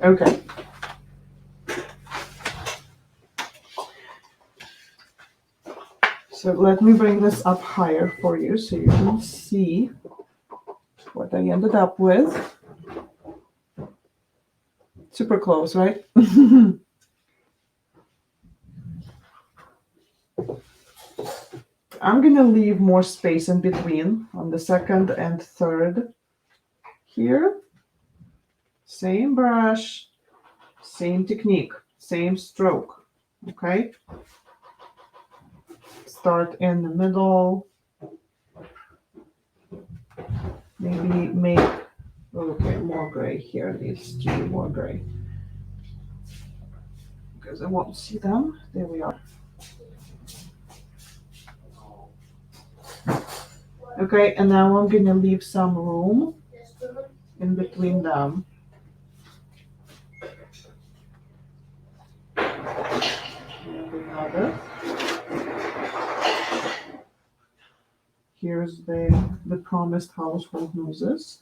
Okay. So let me bring this up higher for you so you can see what I ended up with. Super close, right? I'm gonna leave more space in between on the second and third here. Same brush, same technique, same stroke, okay? Start in the middle. Maybe make, okay, more gray here, needs to be more gray. Because I won't see them. There we are. Okay, and now I'm gonna leave some room in between them. And another. Here's the promised household noses.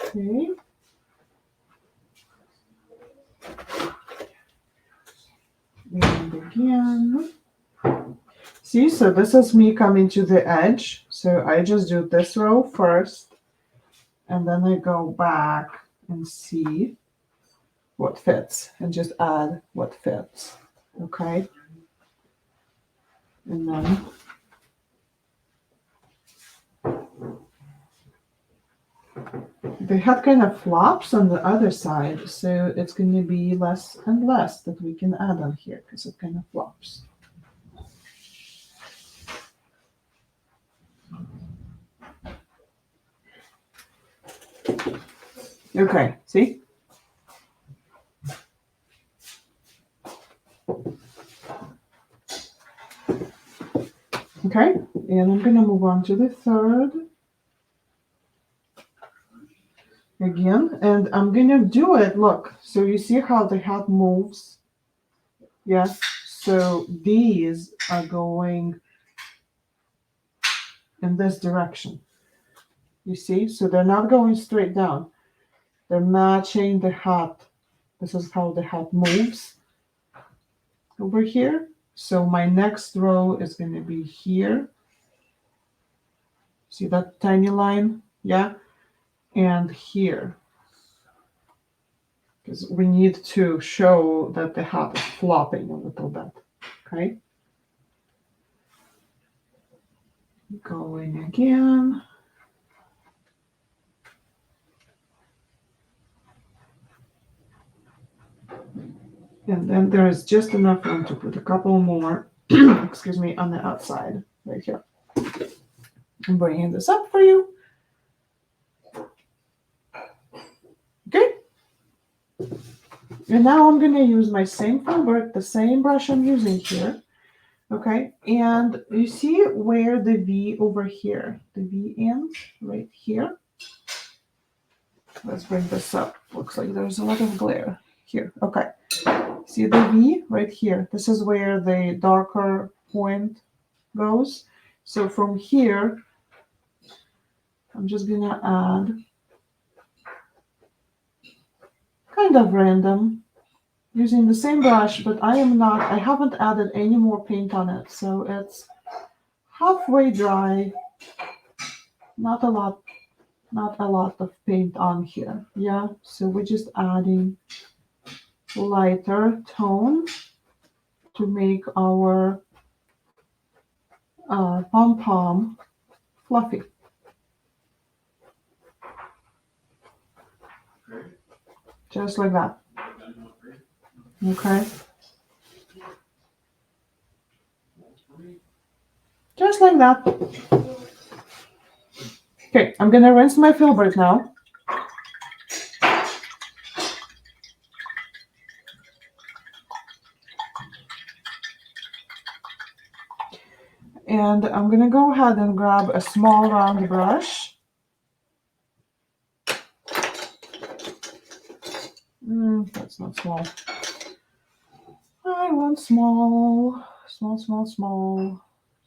Okay. And again. See, so this is me coming to the edge. So I just do this row first, and then I go back and see what fits, and just add what fits. Okay. And then the hat kind of flops on the other side, so it's going to be less and less that we can add on here because it kind of flops. Okay, see? Okay, and I'm going to move on to the third. Again, and I'm going to do it, look, so you see how the hat moves? Yes, so these are going in this direction. You see? So they're not going straight down. They're matching the hat. This is how the hat moves over here. So my next row is going to be here. See that tiny line? Yeah. And here. Because we need to show that the hat is flopping a little bit. Okay. Going again. And then there is just enough room to put a couple more, excuse me, on the outside right here. I'm bringing this up for you. Okay. And now I'm going to use my same filbert, the same brush I'm using here. Okay. And you see where the V over here, the V ends right here. Let's bring this up. Looks like there's a lot of glare here. Okay. See the V right here? This is where the darker point goes. So from here, I'm just going to add kind of random using the same brush, but I haven't added any more paint on it. So it's halfway dry, not a lot of paint on here. Yeah, so we're just adding lighter tone to make our pom-pom fluffy. Just like that. Okay. Just like that. Okay, I'm gonna rinse my filbert now. And I'm gonna go ahead and grab a small round brush. That's not small. I want small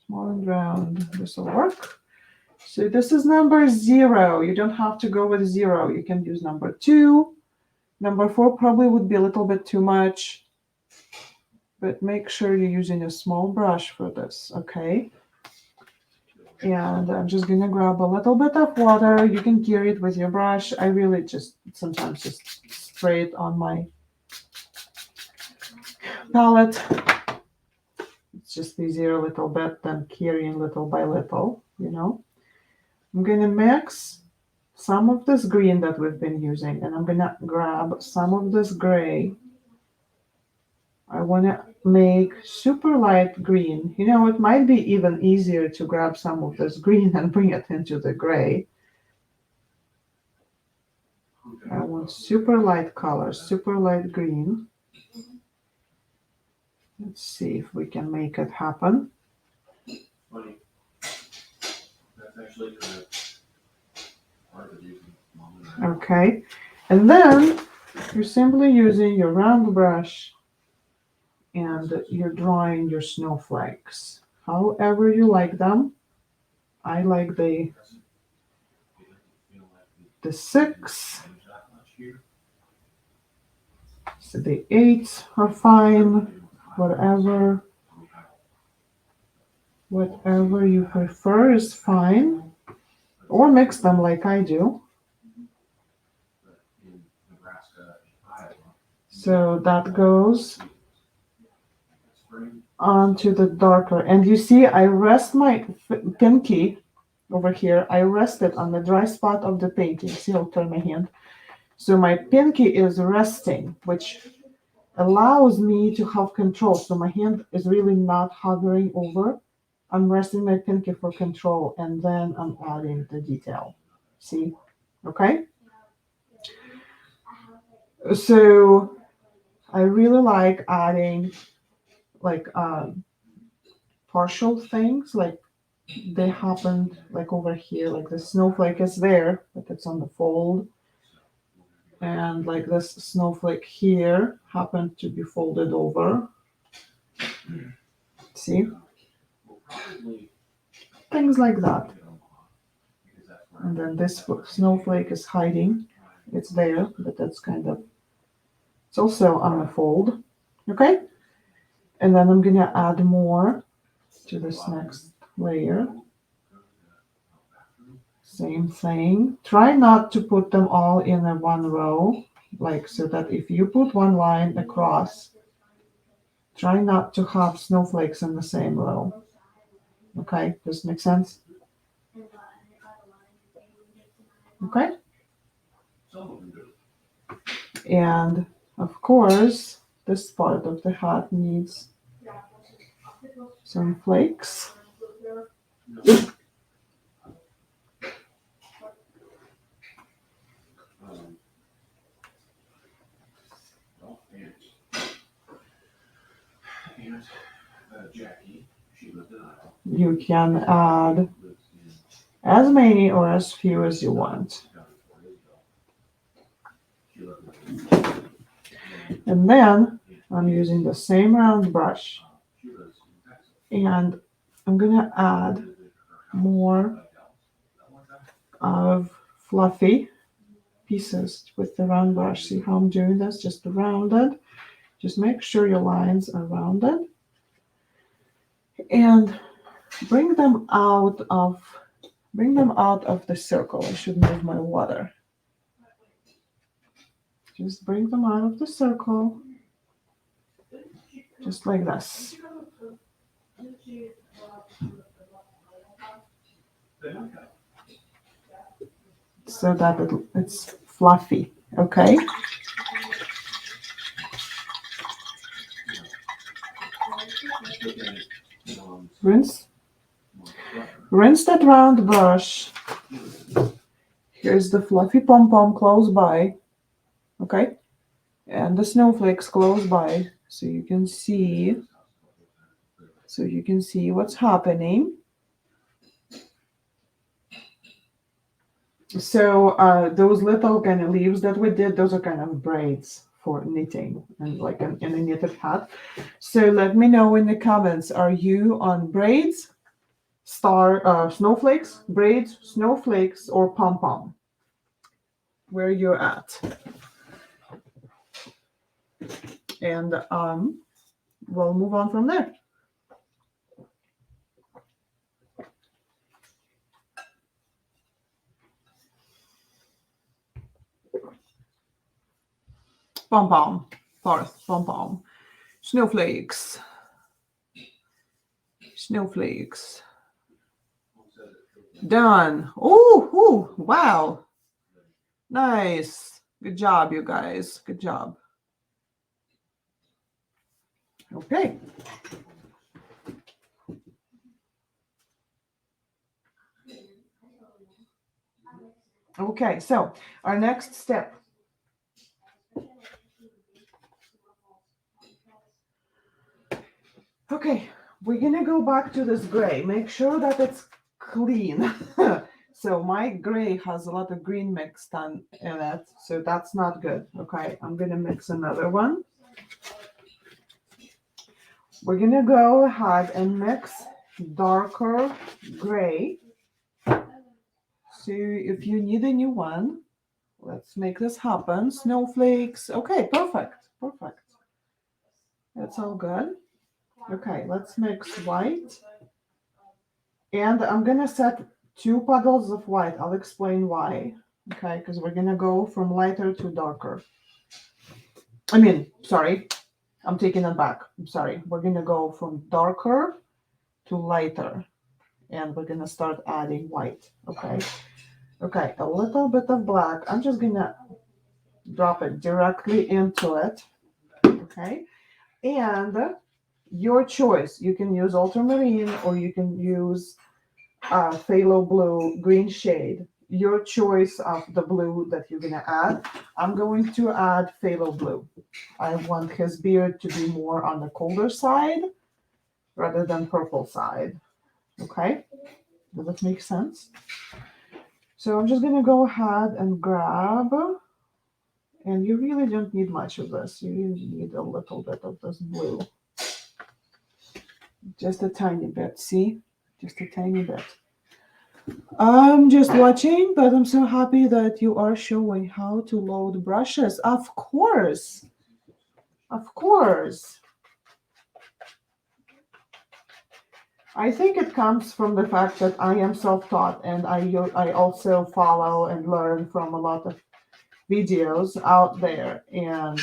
and round. This will work. So this is number 0. You don't have to go with 0. You can use number 2. Number 4 probably would be a little bit too much, but make sure you're using a small brush for this, okay? And I'm just gonna grab a little bit of water. You can carry it with your brush. I really just sometimes just spray it on my palette. It's just easier a little bit than carrying little by little, you know. I'm gonna mix some of this green that we've been using, and I'm gonna grab some of this gray. I wanna make super light green. You know, it might be even easier to grab some of this green and bring it into the gray. I want super light color, super light green. Let's see if we can make it happen. Funny. That's actually correct. Okay, and then you're simply using your round brush and you're drawing your snowflakes however you like them. I like the 6, so the 8s are fine. Whatever you prefer is fine, or mix them like I do. So that goes onto the darker. And you see, I rest my pinky over here, I rest it on the dry spot of the painting. See, I'll turn my hand. So my pinky is resting, which allows me to have control. So my hand is really not hovering over. I'm resting my pinky for control, and then I'm adding the detail. See? Okay? So I really like adding like partial things, like they happened like over here, like the snowflake is there, but it's on the fold. And like this snowflake here happened to be folded over. See? Things like that. And then this snowflake is hiding. It's there, but that's kind of, it's also on a fold. Okay? And then I'm gonna add more to this next layer. Same thing. Try not to put them all in a one row, like so that if you put one line across, try not to have snowflakes in the same row. Okay, does this make sense? Okay. And of course, this part of the hat needs some flakes. You can add as many or as few as you want. And then I'm using the same round brush, and I'm gonna add more of fluffy pieces with the round brush. See how I'm doing this? Just rounded. Just make sure your lines are rounded. And bring them out of the circle. I should move my water. Just bring them out of the circle. Just like this. So that it's fluffy, okay? Rinse that round brush. Here's the fluffy pom-pom close by, okay? And the snowflakes close by, so you can see what's happening. So those little kind of leaves that we did, those are kind of braids for knitting and like in a knitted hat. So let me know in the comments, are you on braids, snowflakes, braids, snowflakes, or pom-pom? Where you're at. And we'll move on from there. Pom-pom, fourth, pom-pom. Snowflakes. Snowflakes. Done. Oh, wow. Nice. Good job, you guys. Good job. Okay. Okay, so our next step. Okay, we're gonna go back to this gray. Make sure that it's clean. So my gray has a lot of green mixed in it, so that's not good. Okay, I'm gonna mix another one. We're gonna go ahead and mix darker gray. So if you need a new one, let's make this happen. Snowflakes. Okay, perfect. That's all good. Okay, let's mix white. And I'm gonna set 2 puddles of white. I'll explain why. Okay, because we're gonna go from lighter to darker. Sorry, I'm taking it back. I'm sorry. We're gonna go from darker to lighter. And we're gonna start adding white. Okay. Okay, a little bit of black. I'm just gonna drop it directly into it. Okay. And your choice. You can use ultramarine or you can use phthalo blue green shade. Your choice of the blue that you're gonna add. I'm going to add phthalo blue. I want his beard to be more on the colder side rather than purple side. Okay, does that make sense? So I'm just gonna go ahead and grab, and you really don't need much of this. You need a little bit of this blue, just a tiny bit. See, just a tiny bit. I'm just watching, but I'm so happy that you are showing how to load brushes. Of course, of course. I think it comes from the fact that I am self-taught and I also follow and learn from a lot of videos out there. And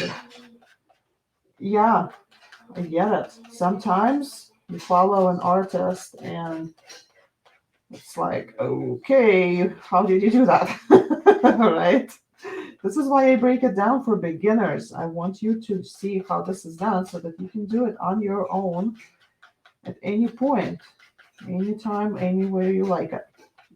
yeah, I get it. Sometimes you follow an artist and it's like, okay, how did you do that? Right? This is why I break it down for beginners. I want you to see how this is done so that you can do it on your own at any point, anytime, anywhere you like it.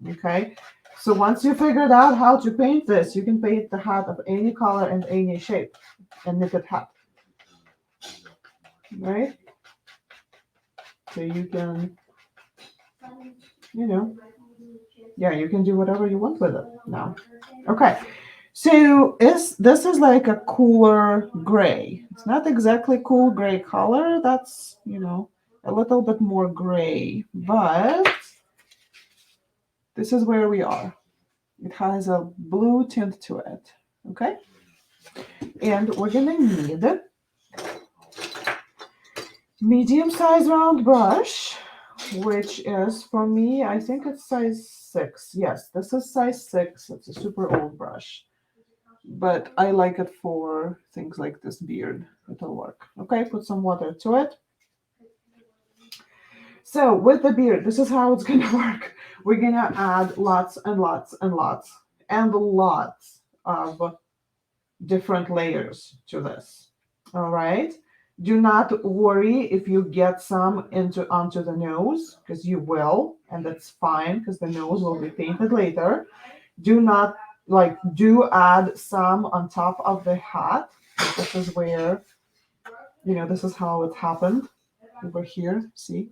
Okay? So once you figured out how to paint this, you can paint the hat of any color and any shape and knit it hat. Right? So you can, you know, yeah, you can do whatever you want with it now. Okay. So this is like a cooler gray. It's not exactly cool gray color. That's, a little bit more gray, but this is where we are. It has a blue tint to it. Okay. And we're gonna need medium size round brush, which is for me, I think it's size 6. Yes, this is size 6. It's a super old brush, but I like it for things like this beard. It'll work. Okay, put some water to it. So with the beard, this is how it's gonna work. We're gonna add lots and lots and lots and lots of different layers to this. All right. Do not worry if you get some onto the nose, because you will, and that's fine because the nose will be painted later. Do not do add some on top of the hat. This is where, this is how it happened over here. See?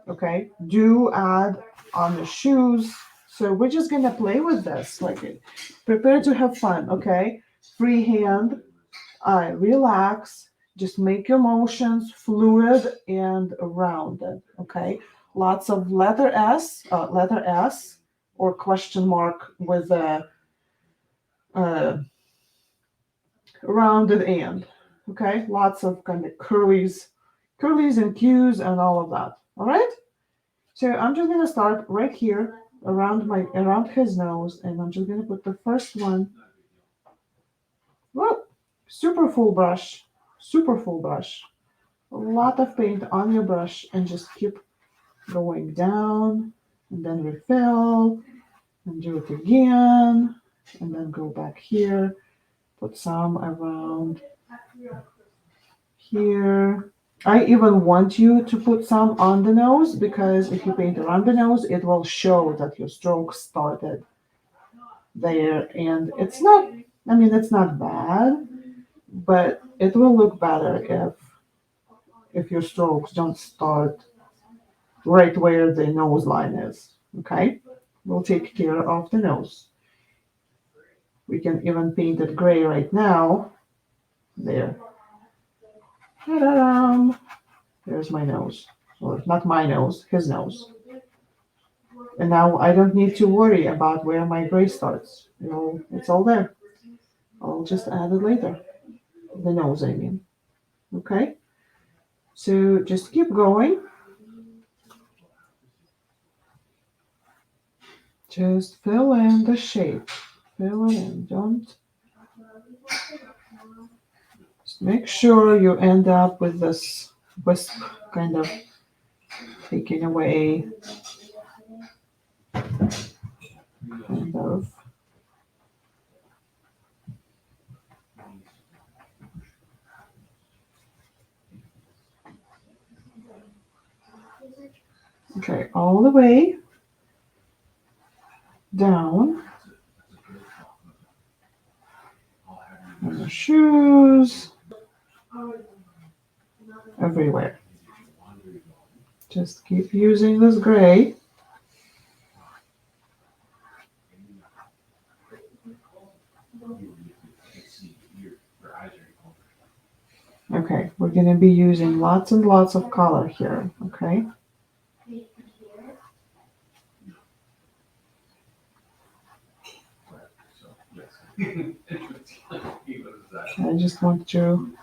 Okay. Do add on the shoes. So we're just gonna play with this. Prepare to have fun. Okay. Free hand. Relax. Just make your motions fluid and rounded. Okay. Lots of letter S, or question mark with a rounded end. Okay. Lots of kind of curlies and cues and all of that. All right. So I'm just gonna start right here around his nose, and I'm just gonna put the first one. Whoa, super full brush, a lot of paint on your brush, and just keep going down, and then refill, and do it again, and then go back here, put some around here. I even want you to put some on the nose, because if you paint around the nose, it will show that your stroke started there. And it's not bad, but it will look better if your strokes don't start right where the nose line is. Okay? We'll take care of the nose. We can even paint it gray right now. There. Ta-da-dum. There's my nose. Or not my nose, his nose. And now I don't need to worry about where my gray starts. It's all there. I'll just add it later. The nose, I mean. Okay? So just keep going. Just fill in the shape. Fill it in. Don't. Just make sure you end up with this wisp kind of taking away kind of. Okay, all the way down. And the shoes. Everywhere. Just keep using this gray. Okay, we're going to be using lots and lots of color here, okay? I just want to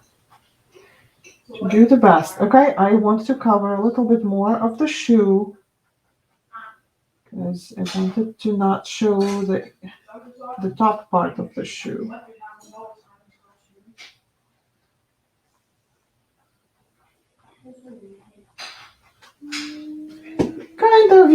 do the best. Okay, I want to cover a little bit more of the shoe because I wanted to not show the top part of the shoe. Kind of,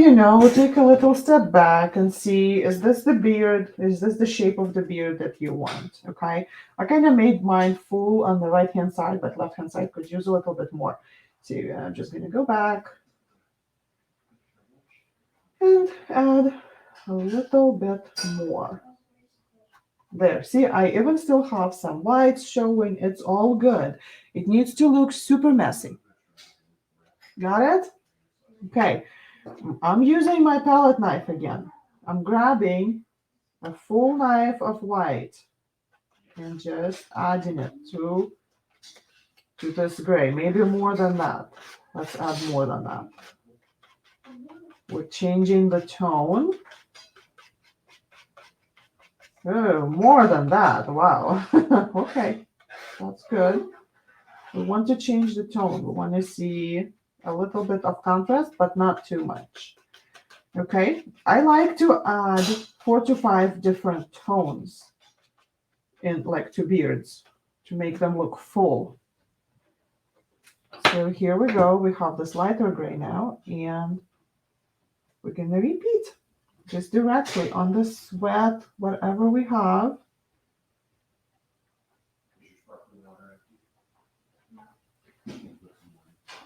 take a little step back and see, is this the beard? Is this the shape of the beard that you want? Okay. I kind of made mine full on the right hand side, but left hand side could use a little bit more. So I'm just going to go back and add a little bit more. There, see, I even still have some whites showing. It's all good. It needs to look super messy. Got it? Okay. I'm using my palette knife again. I'm grabbing a full knife of white and just adding it to this gray. Maybe more than that. Let's add more than that. We're changing the tone. Oh, more than that. Wow. Okay, that's good. We want to change the tone. We want to see a little bit of contrast, but not too much. Okay, I like to add 4 to 5 different tones to beards to make them look full. So here we go. We have this lighter gray now, and we're going to repeat just directly on the sweat, whatever we have.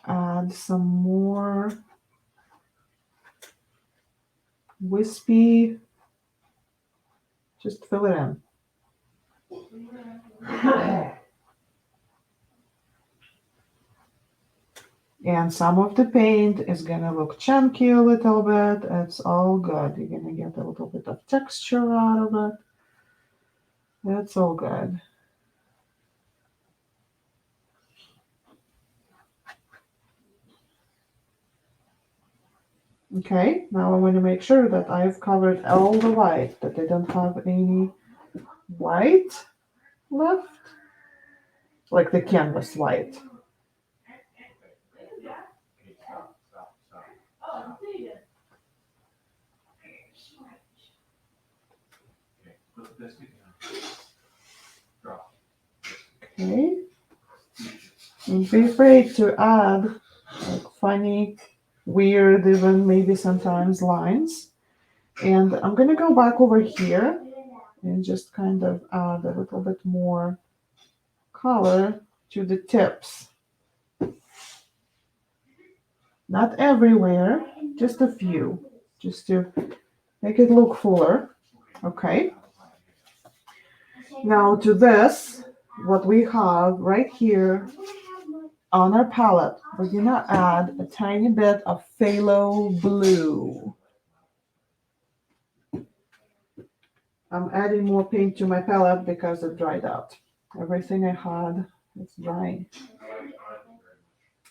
Add some more wispy, just fill it in. And some of the paint is gonna look chunky a little bit. It's all good. You're gonna get a little bit of texture out of it. It's all good. Okay, now I want to make sure that I've covered all the white, that I don't have any white left, like the canvas white. Okay. Don't be afraid to add funny, weird, even maybe sometimes lines. And I'm going to go back over here and just kind of add a little bit more color to the tips. Not everywhere, just a few, just to make it look fuller. Okay. Now to this, what we have right here on our palette, we're gonna add a tiny bit of phthalo blue. I'm adding more paint to my palette because it dried out. Everything I had is drying.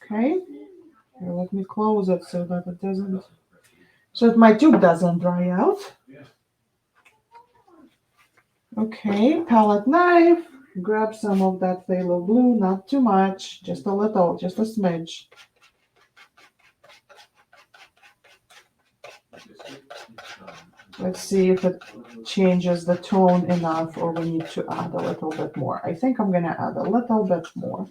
Okay, here, let me close it so that it doesn't, so that my tube doesn't dry out. Okay, palette knife, grab some of that phthalo blue, not too much, just a little, just a smidge. Let's see if it changes the tone enough or we need to add a little bit more. I think I'm gonna add a little bit more.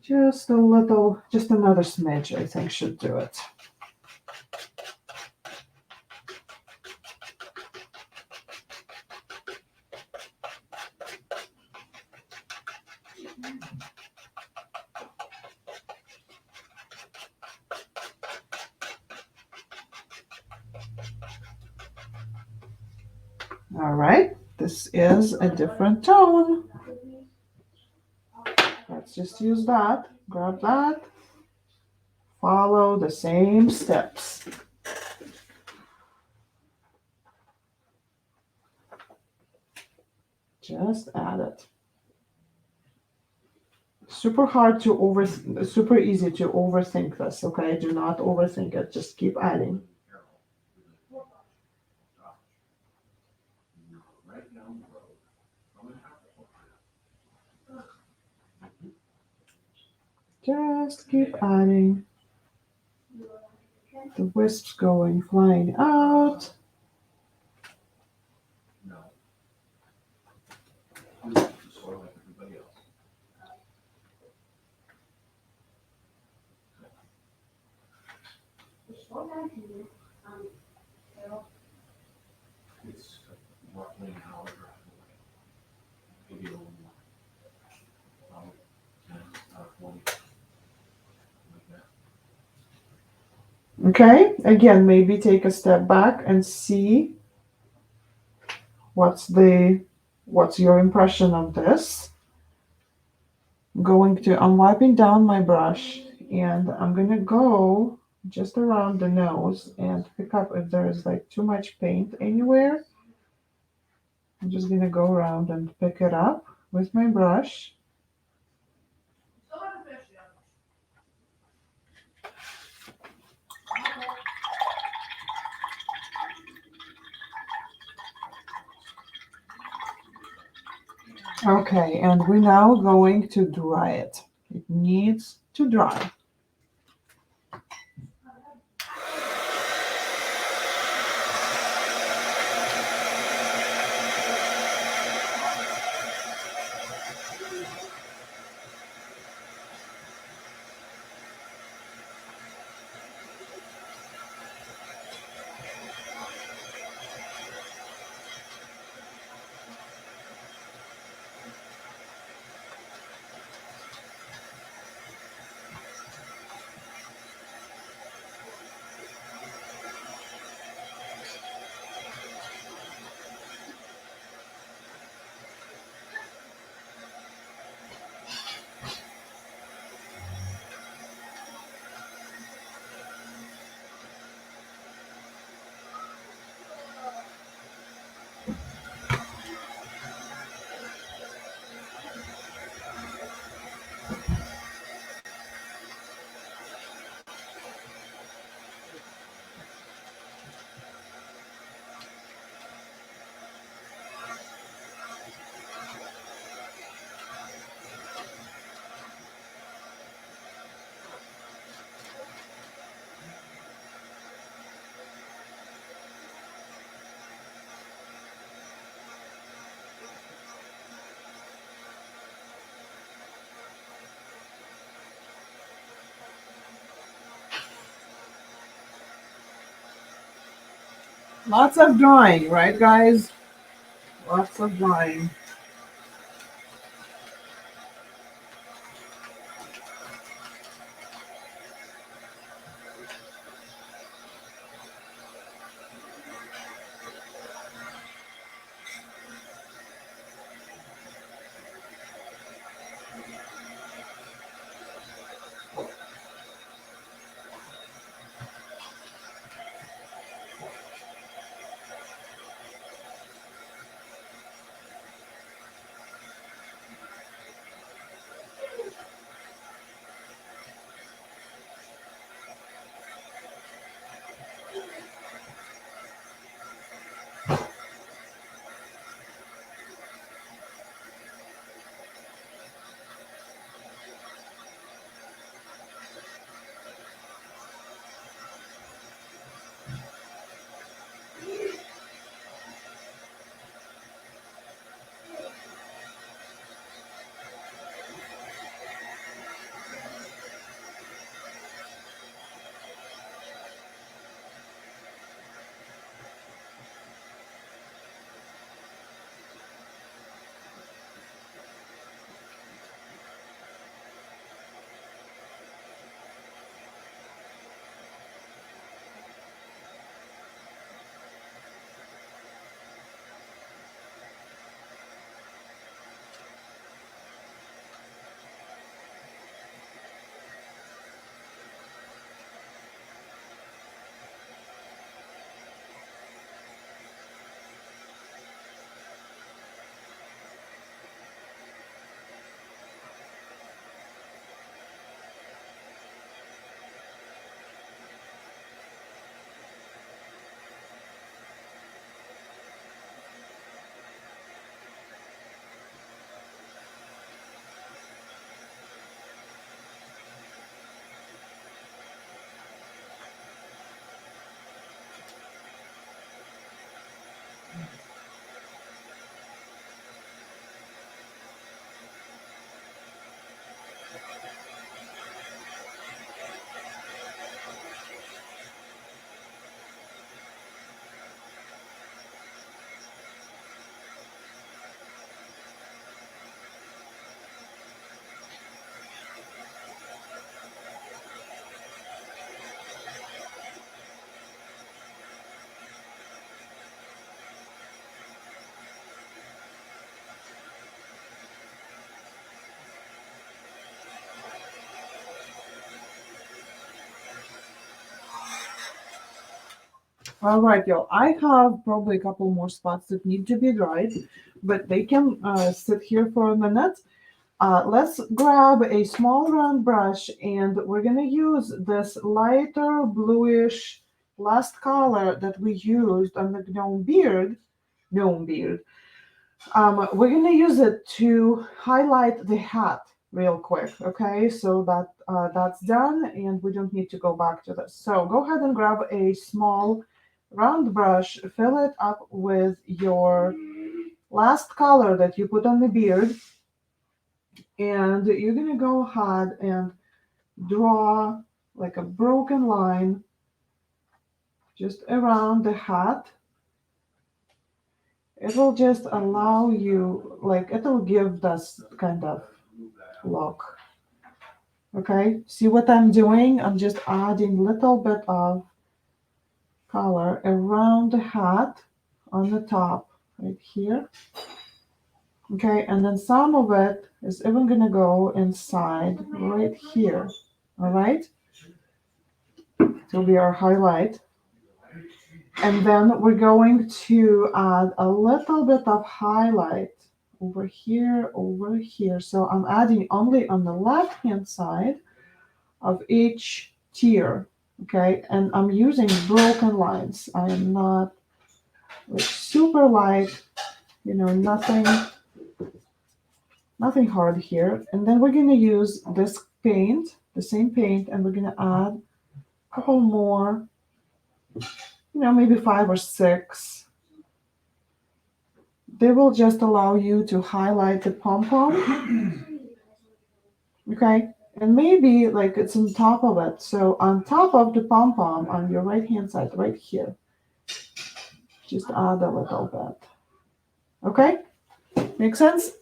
Just a little, just another smidge, I think should do it. All right, this is a different tone. Let's just use that. Grab that. Follow the same steps. Just add it. Super easy to overthink this, okay? Do not overthink it. Just keep adding. Just keep adding. The wisps going flying out. No. I'm just sort of like everybody else. It's roughly an hour drive away. Maybe a little more. About 10, about 20. Like that. Okay, again, maybe take a step back and see what's your impression of this. I'm wiping down my brush and I'm gonna go just around the nose and pick up if there's like too much paint anywhere. I'm just gonna go around and pick it up with my brush. Okay, and we're now going to dry it. It needs to dry. Lots of drying, right, guys? Lots of drying. All right, y'all. I have probably a couple more spots that need to be dried, but they can sit here for a minute. Let's grab a small round brush and we're gonna use this lighter bluish last color that we used on the gnome beard. We're gonna use it to highlight the hat real quick, okay? So that that's done and we don't need to go back to this. So go ahead and grab a small round brush, fill it up with your last color that you put on the beard, and you're gonna go ahead and draw like a broken line just around the hat. It will just allow you, like, it'll give this kind of look. Okay, see what I'm doing? I'm just adding a little bit of color around the hat on the top right here. Okay, and then some of it is even gonna go inside right here. All right, it will be our highlight. And then we're going to add a little bit of highlight over here, over here. So I'm adding only on the left hand side of each tier. Okay, and I'm using broken lines. I am not like super light, nothing hard here. And then we're gonna use this paint, the same paint, and we're gonna add a couple more, maybe 5 or 6. They will just allow you to highlight the pom-pom. Okay, and maybe like it's on top of it. So on top of the pom-pom on your right hand side, right here, just add a little bit. Okay, make sense?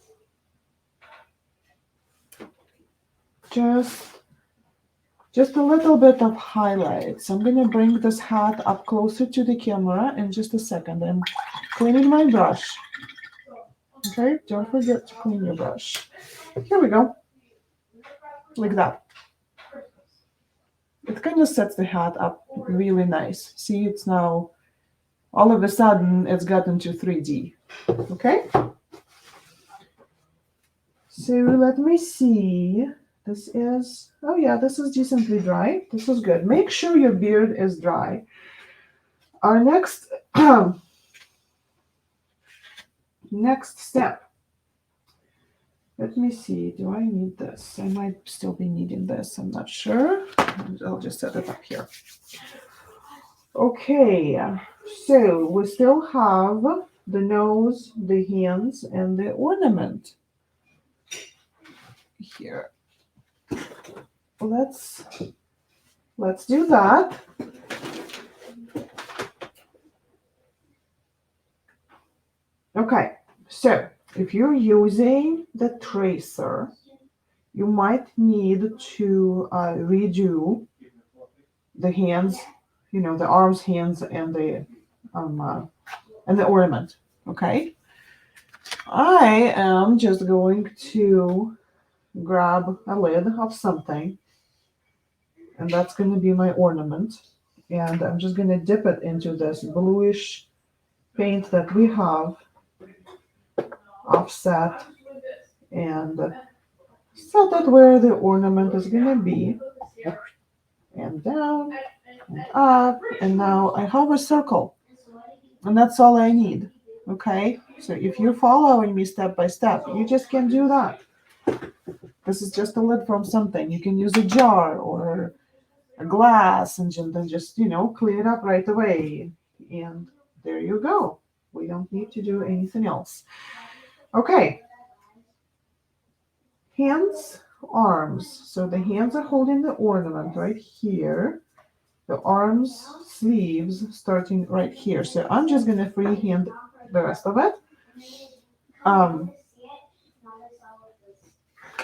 Just a little bit of highlights. I'm gonna bring this hat up closer to the camera in just a second. I'm cleaning my brush. Okay, don't forget to clean your brush. Here we go, like that. It kind of sets the hat up really nice. See, it's now, all of a sudden, it's gotten to 3D. Okay? So let me see. This is, oh yeah, this is decently dry. This is good. Make sure your beard is dry. Our next next step. Let me see. Do I need this? I might still be needing this. I'm not sure. I'll just set it up here. Okay, so we still have the nose, the hands, and the ornament here. Let's do that. Okay, so if you're using the tracer, you might need to redo the hands, the arms, hands, and the ornament. Okay, I am just going to grab a lid of something, and that's going to be my ornament. And I'm just going to dip it into this bluish paint that we have offset and set it where the ornament is going to be, and down and up, and now I have a circle, and that's all I need. Okay, so if you're following me step by step, you just can do that. This is just a lid from something. You can use a jar or a glass and then just clean it up right away, and there you go. We don't need to do anything else. Okay, hands, arms. So the hands are holding the ornament right here. The arms, sleeves starting right here. So I'm just going to freehand the rest of it.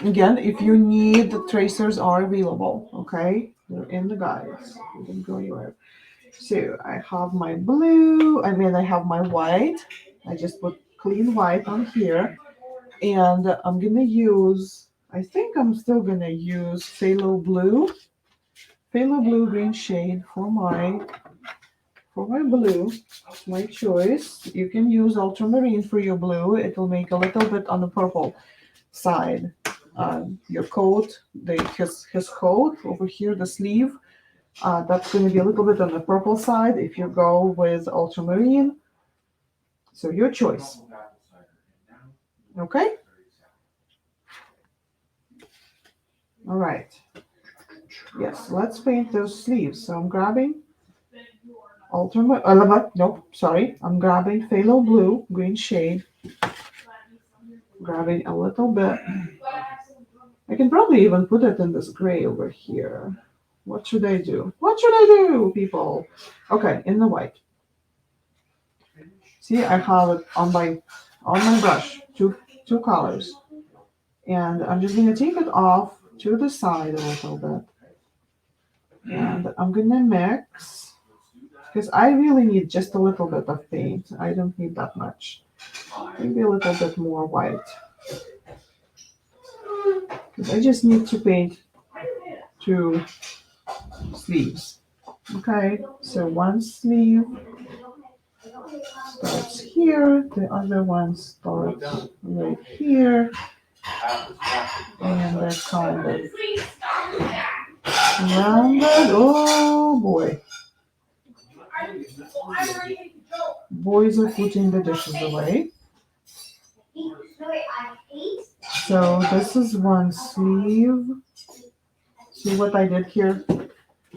Again, if you need, the tracers are available. Okay, they're in the guides. You can go anywhere. So I have my blue. I have my white. I just put clean white on here, and I'm gonna use. I think I'm still gonna use phthalo blue green shade for for my blue, my choice, you can use ultramarine for your blue. It will make a little bit on the purple side. Your coat, his coat over here, the sleeve, that's going to be a little bit on the purple side if you go with ultramarine. So your choice. Okay? All right. Yes, let's paint those sleeves. So I'm grabbing nope, sorry. I'm grabbing phthalo blue, green shade. Grabbing a little bit. I can probably even put it in this gray over here. What should I do? What should I do, people? Okay, in the white. See, I have it on my brush, two colors. And I'm just gonna take it off to the side a little bit. And I'm gonna mix, because I really need just a little bit of paint. I don't need that much. Maybe a little bit more white. Because I just need to paint two sleeves. Okay, so one sleeve starts here, the other one starts right here, and they're kind of rounded. Oh boy. Boys are putting the dishes away. So this is one sleeve. See what I did here?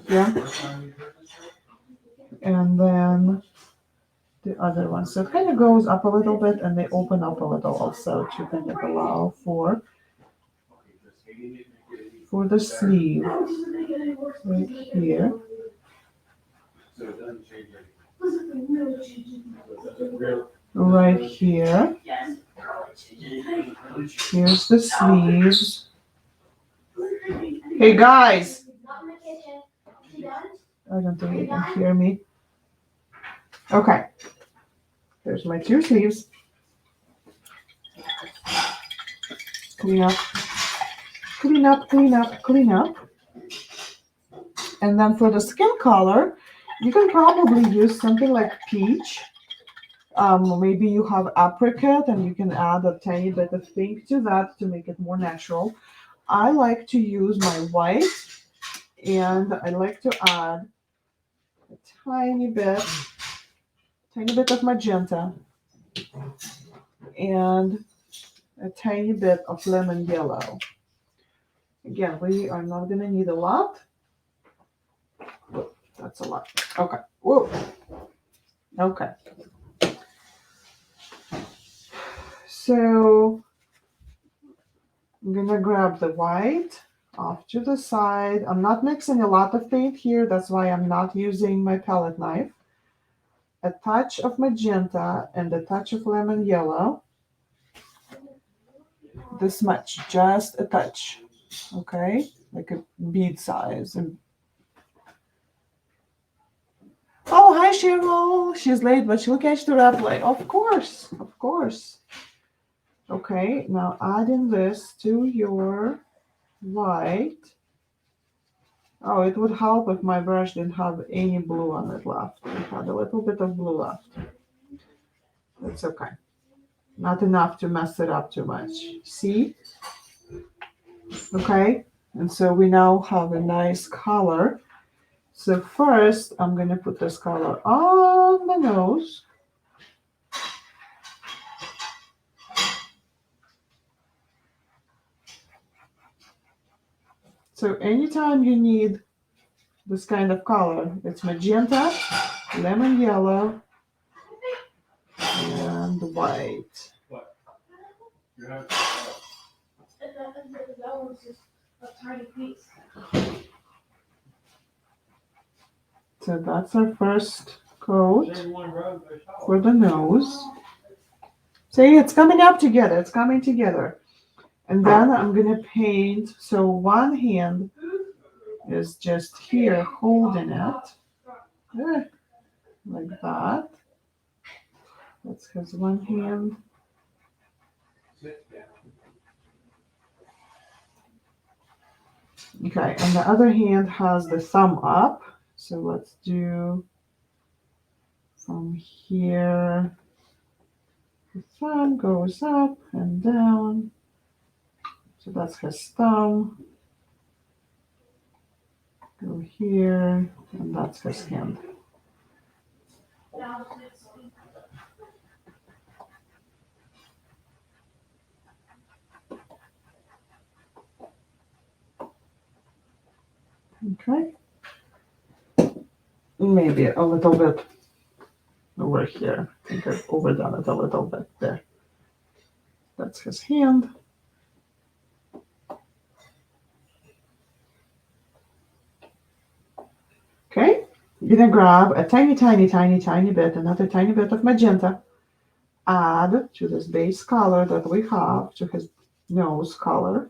Yeah. And then the other one. So it kind of goes up a little bit and they open up a little also to kind of allow for the sleeve right here. Right here. Here's the sleeves. Hey guys! I don't think you can hear me. Okay. There's my two sleeves. Clean up. Clean up, clean up, clean up. And then for the skin color, you can probably use something like peach. Maybe you have apricot and you can add a tiny bit of pink to that to make it more natural. I like to use my white and I like to add a tiny bit of magenta and a tiny bit of lemon yellow. Again, we are not going to need a lot. Whoa, that's a lot. Okay. Whoa. Okay. So I'm going to grab the white off to the side. I'm not mixing a lot of paint here. That's why I'm not using my palette knife. A touch of magenta and a touch of lemon yellow. This much, just a touch. Okay, like a bead size. Oh, hi Cheryl. She's late, but she'll catch the replay. Of course, of course. Okay, now adding this to your white. Oh, it would help if my brush didn't have any blue on it left. It had a little bit of blue left. That's okay. Not enough to mess it up too much. See? Okay, and so we now have a nice color. So first, I'm going to put this color on the nose. So anytime you need this kind of color, it's magenta, lemon yellow, and white. What? You have that one's just a tiny piece. So that's our first coat for the nose. See, it's coming up together. It's coming together. And then I'm going to paint. So one hand is just here holding it. Like that. That's his one hand. Okay, and the other hand has the thumb up. So let's do from here, the thumb goes up and down. So that's his thumb. Go here, and that's his hand. Okay. Maybe a little bit over here. I think I've overdone it a little bit there. That's his hand. Okay, you're gonna grab a tiny, tiny, tiny, tiny bit, another tiny bit of magenta, add to this base color that we have, to his nose color.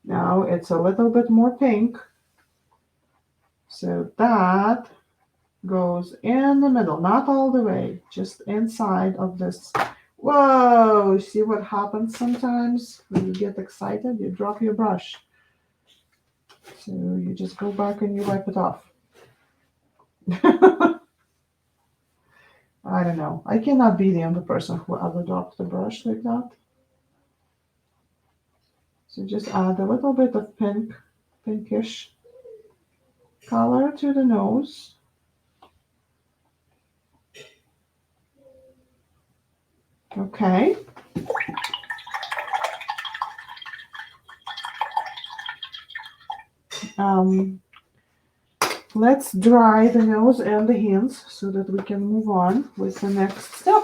Now it's a little bit more pink. So that goes in the middle, not all the way, just inside of this. Whoa, see what happens sometimes when you get excited? You drop your brush. So you just go back and you wipe it off. I don't know. I cannot be the only person who ever dropped the brush like that. So just add a little bit of pinkish color to the nose. Okay. Let's dry the nose and the hands so that we can move on with the next step.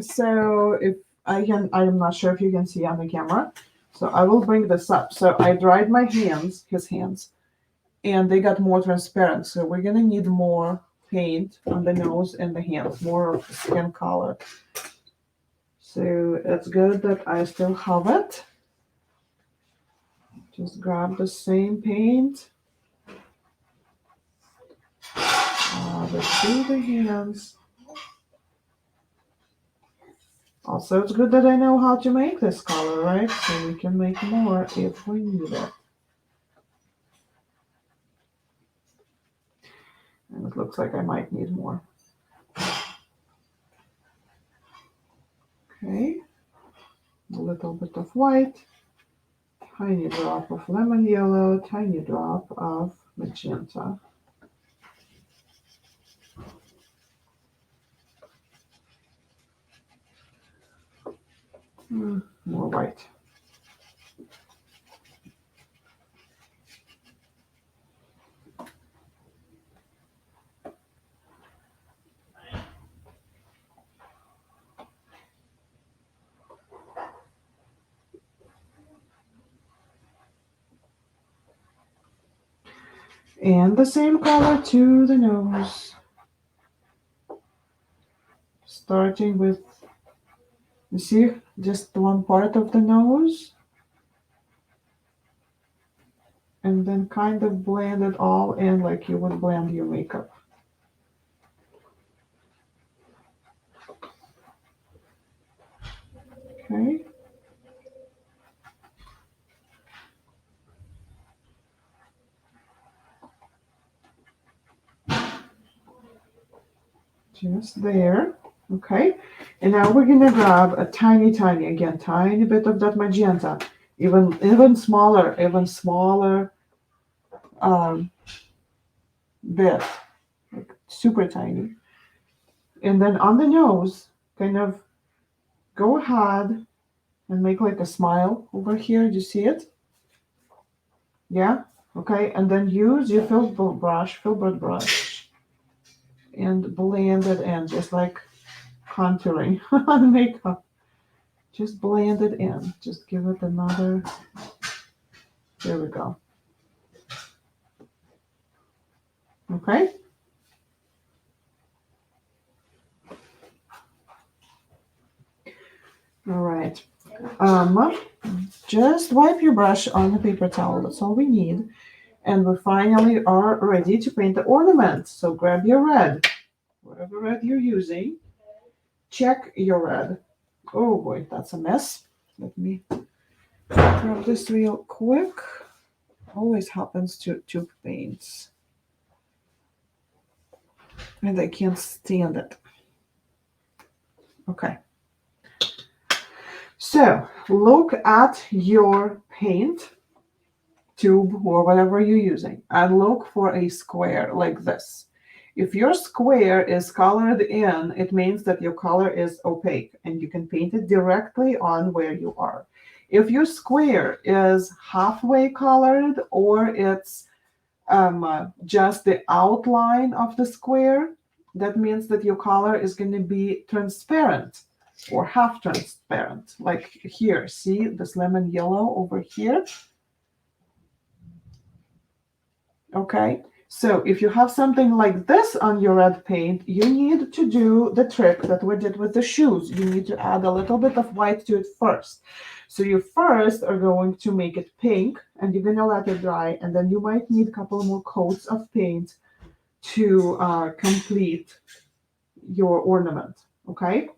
So if I'm not sure if you can see on the camera. So I will bring this up. So I dried my hands, his hands, and they got more transparent. So we're gonna need more paint on the nose and the hands, more of the skin color. So it's good that I still have it. Just grab the same paint. Let's do the hands. Also, it's good that I know how to make this color, right? So we can make more if we need it. And it looks like I might need more. Okay. A little bit of white. Tiny drop of lemon yellow. Tiny drop of magenta. More white. And the same color to the nose. Starting with, you see, just one part of the nose. And then kind of blend it all in like you would blend your makeup. Okay. Just there. Okay. And now we're gonna grab a tiny bit of that magenta, even smaller bit, like super tiny. And then on the nose, kind of go ahead and make like a smile over here. Do you see it? Yeah? Okay. And then use your filbert brush, and blend it in, just like contouring on makeup. Just blend it in. Just give it another. There we go. Okay. All right. Just wipe your brush on the paper towel. That's all we need. And we finally are ready to paint the ornament. So grab your red, whatever red you're using. Check your red. Oh boy, that's a mess. Let me grab this real quick. Always happens to tube paints. And I can't stand it. Okay. So look at your paint tube or whatever you're using and look for a square like this. If your square is colored in, it means that your color is opaque and you can paint it directly on where you are. If your square is halfway colored or it's just the outline of the square, that means that your color is going to be transparent or half transparent. Like here, see this lemon yellow over here? Okay, so if you have something like this on your red paint, you need to do the trick that we did with the shoes. You need to add a little bit of white to it first. So you first are going to make it pink and you're going to let it dry, and then you might need a couple more coats of paint to complete your ornament. Okay,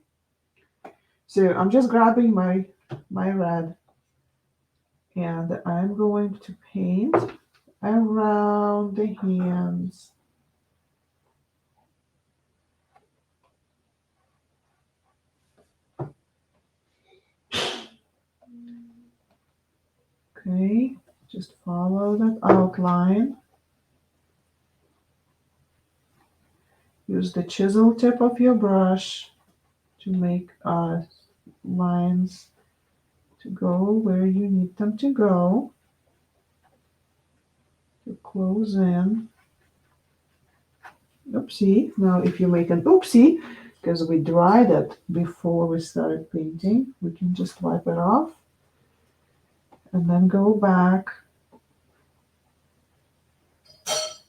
so I'm just grabbing my red and I'm going to paint around the hands. Okay, just follow that outline. Use the chisel tip of your brush to make lines to go where you need them to go, to close in. Oopsie. Now if you make an oopsie, because we dried it before we started painting, we can just wipe it off and then go back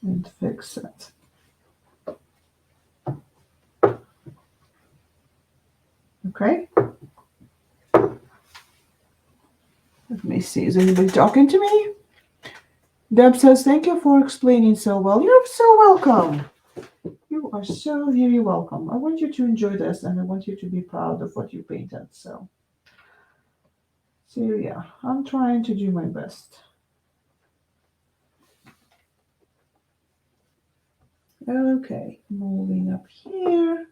and fix it. Okay. Let me see. Is anybody talking to me? Deb says, thank you for explaining so well. You're so welcome. You are so very welcome. I want you to enjoy this and I want you to be proud of what you painted. So yeah, I'm trying to do my best. Okay, moving up here.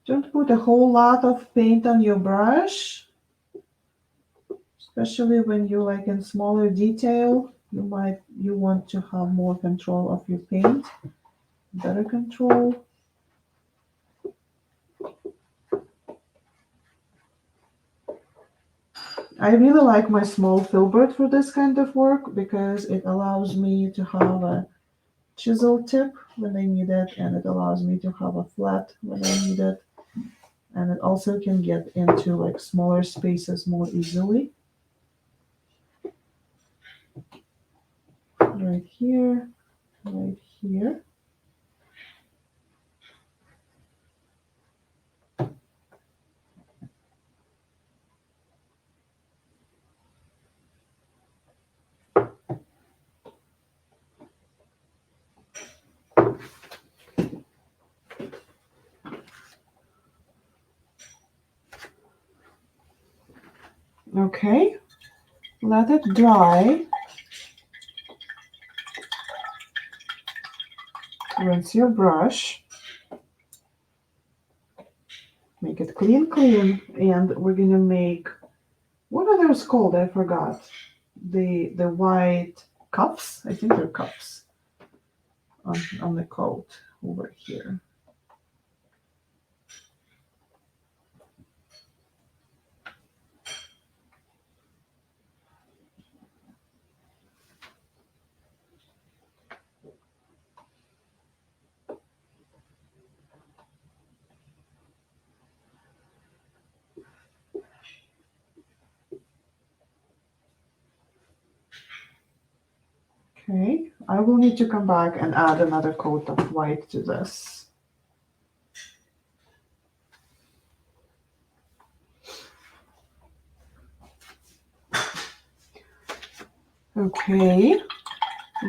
Don't put a whole lot of paint on your brush, especially when you're like in smaller detail. You want to have more control of your paint, better control. I really like my small filbert for this kind of work because it allows me to have a chisel tip when I need it, and it allows me to have a flat when I need it. And it also can get into like smaller spaces more easily. Right here, right here. Okay, let it dry. Rinse your brush. Make it clean, and we're gonna make, what are those called? I forgot. The white cuffs. I think they're cuffs on the coat over here. Okay, I will need to come back and add another coat of white to this. Okay,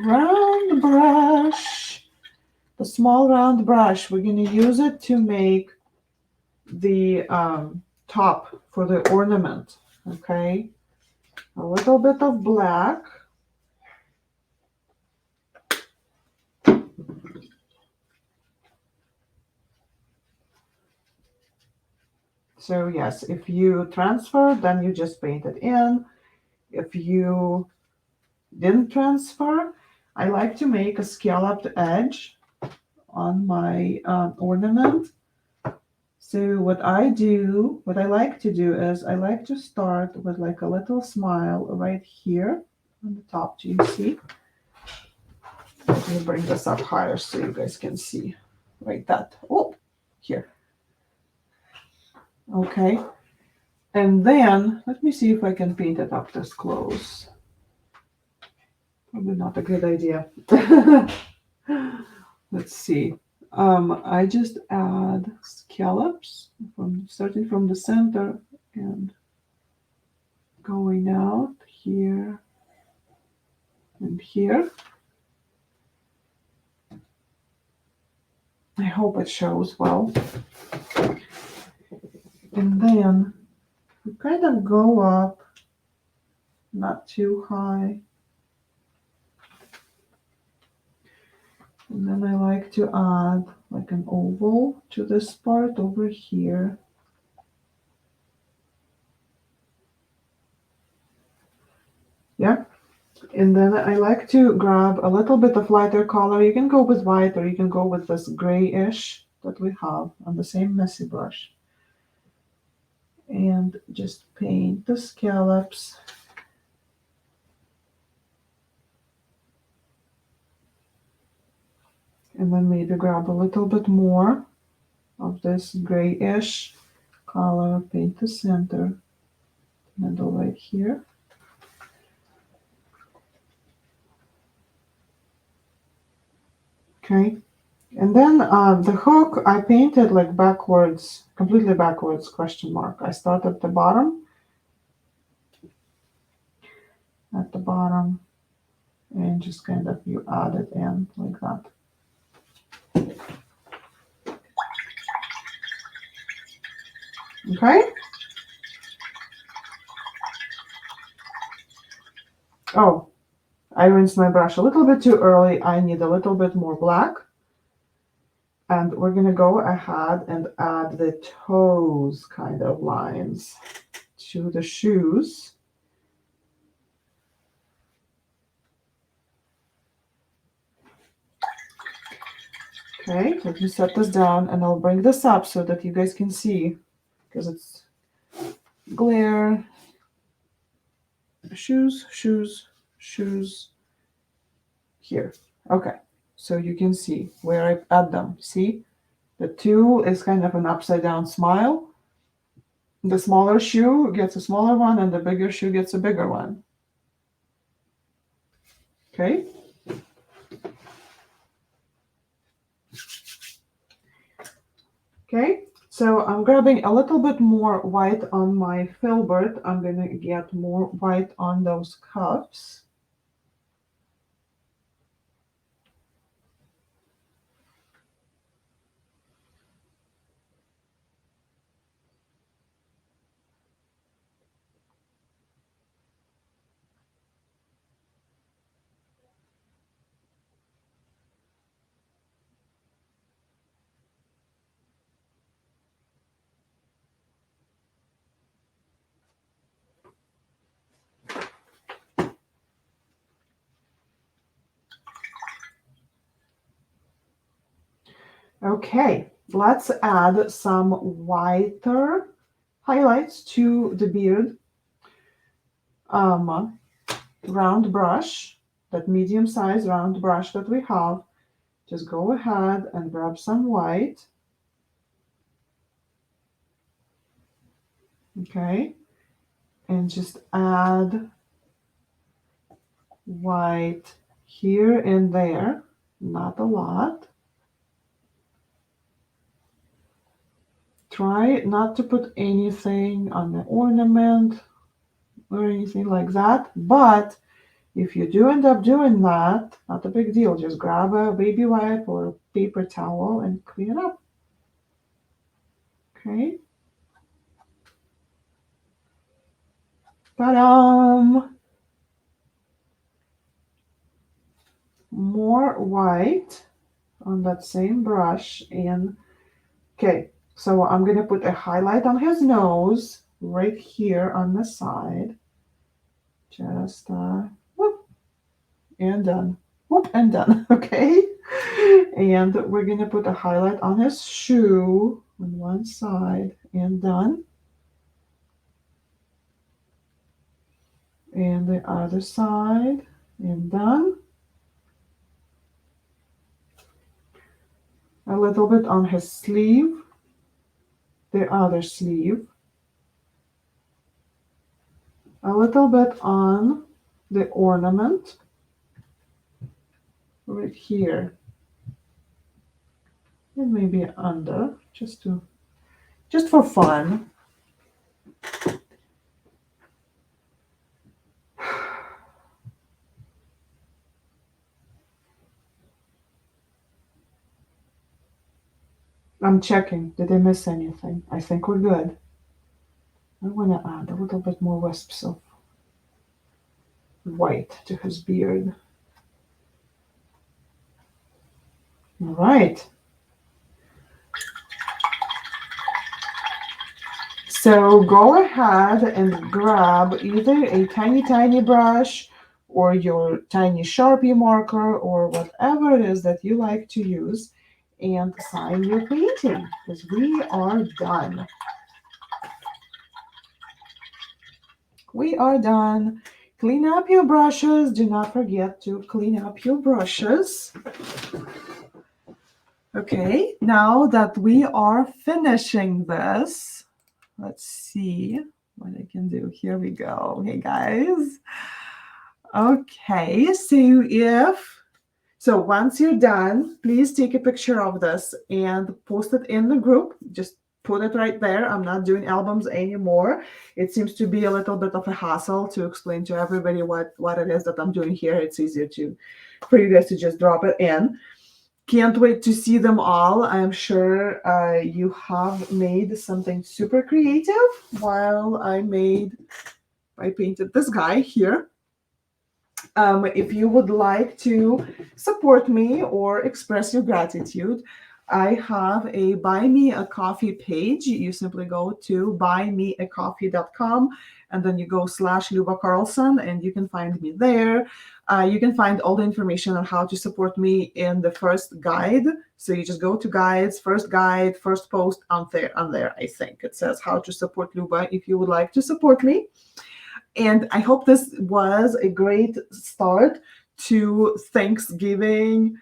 round brush. The small round brush, we're going to use it to make the top for the ornament. Okay, a little bit of black. So yes, if you transfer, then you just paint it in. If you didn't transfer, I like to make a scalloped edge on my ornament. So what I like to do is I like to start with like a little smile right here on the top. Do you see? Let me bring this up higher so you guys can see. Like that. Oh, here. Okay. And then let me see if I can paint it up this close. Probably not a good idea. Let's see. I just add scallops starting from the center and going out here and here. I hope it shows well. And then you kind of go up, not too high. And then I like to add like an oval to this part over here. Yeah. And then I like to grab a little bit of lighter color. You can go with white or you can go with this grayish that we have on the same messy brush. And just paint the scallops. And then maybe grab a little bit more of this grayish color, paint the center, middle right here. Okay, and then the hook I painted like backwards, completely backwards, question mark. I start at the bottom, and just kind of you add it in like that. Okay. Oh, I rinsed my brush a little bit too early. I need a little bit more black. And we're going to go ahead and add the toes kind of lines to the shoes. Okay, let me set this down and I'll bring this up so that you guys can see because it's glare. Shoes, shoes, shoes. Here. Okay, so you can see where I add them. See? The two is kind of an upside down smile. The smaller shoe gets a smaller one and the bigger shoe gets a bigger one. Okay? Okay, so I'm grabbing a little bit more white on my filbert. I'm going to get more white on those cuffs. Okay, let's add some whiter highlights to the beard. Round brush, that medium size round brush that we have. Just go ahead and grab some white. Okay, and just add white here and there, not a lot. Try not to put anything on the ornament or anything like that, but If you do end up doing that, not a big deal. Just grab a baby wipe or a paper towel and clean it up. Okay. Ta-da! More white on that same brush. And okay, so I'm gonna put a highlight on his nose right here on the side. Just whoop, and done. Whoop, and done. Okay. And we're gonna put a highlight on his shoe on one side, and done. And the other side, and done. A little bit on his sleeve, the other sleeve, a little bit on the ornament right here, and maybe under, just for fun. I'm checking. Did I miss anything? I think we're good. I want to add a little bit more wisps of white to his beard. All right. So go ahead and grab either a tiny brush or your tiny Sharpie marker or whatever it is that you like to use and sign your painting because we are done. We are done. Clean up your brushes. Do not forget to clean up your brushes. Okay, now that we are finishing this, let's see what I can do. Here we go. Hey guys. Okay, so once you're done, please take a picture of this and post it in the group. Just put it right there. I'm not doing albums anymore. It seems to be a little bit of a hassle to explain to everybody what it is that I'm doing here. It's easier for you guys to just drop it in. Can't wait to see them all. I'm sure you have made something super creative while I painted this guy here. If you would like to support me or express your gratitude, I have a Buy Me a Coffee page. You simply go to buymeacoffee.com and then you go /Luba Carlson and you can find me there. You can find all the information on how to support me in the first guide. So you just go to guides, first guide, first post on there, I think. It says how to support Luba if you would like to support me. And I hope this was a great start to Thanksgiving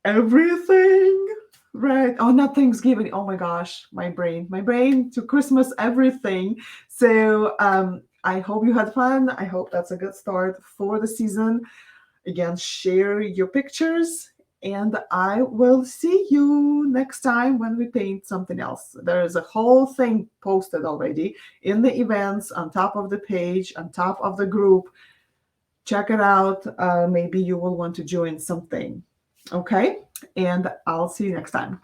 everything, right? Oh, not Thanksgiving. Oh my gosh, my brain to Christmas everything. So I hope you had fun. I hope that's a good start for the season. Again, share your pictures. And I will see you next time when we paint something else. There is a whole thing posted already in the events, on top of the page, on top of the group. Check it out. Maybe you will want to join something. Okay? And I'll see you next time.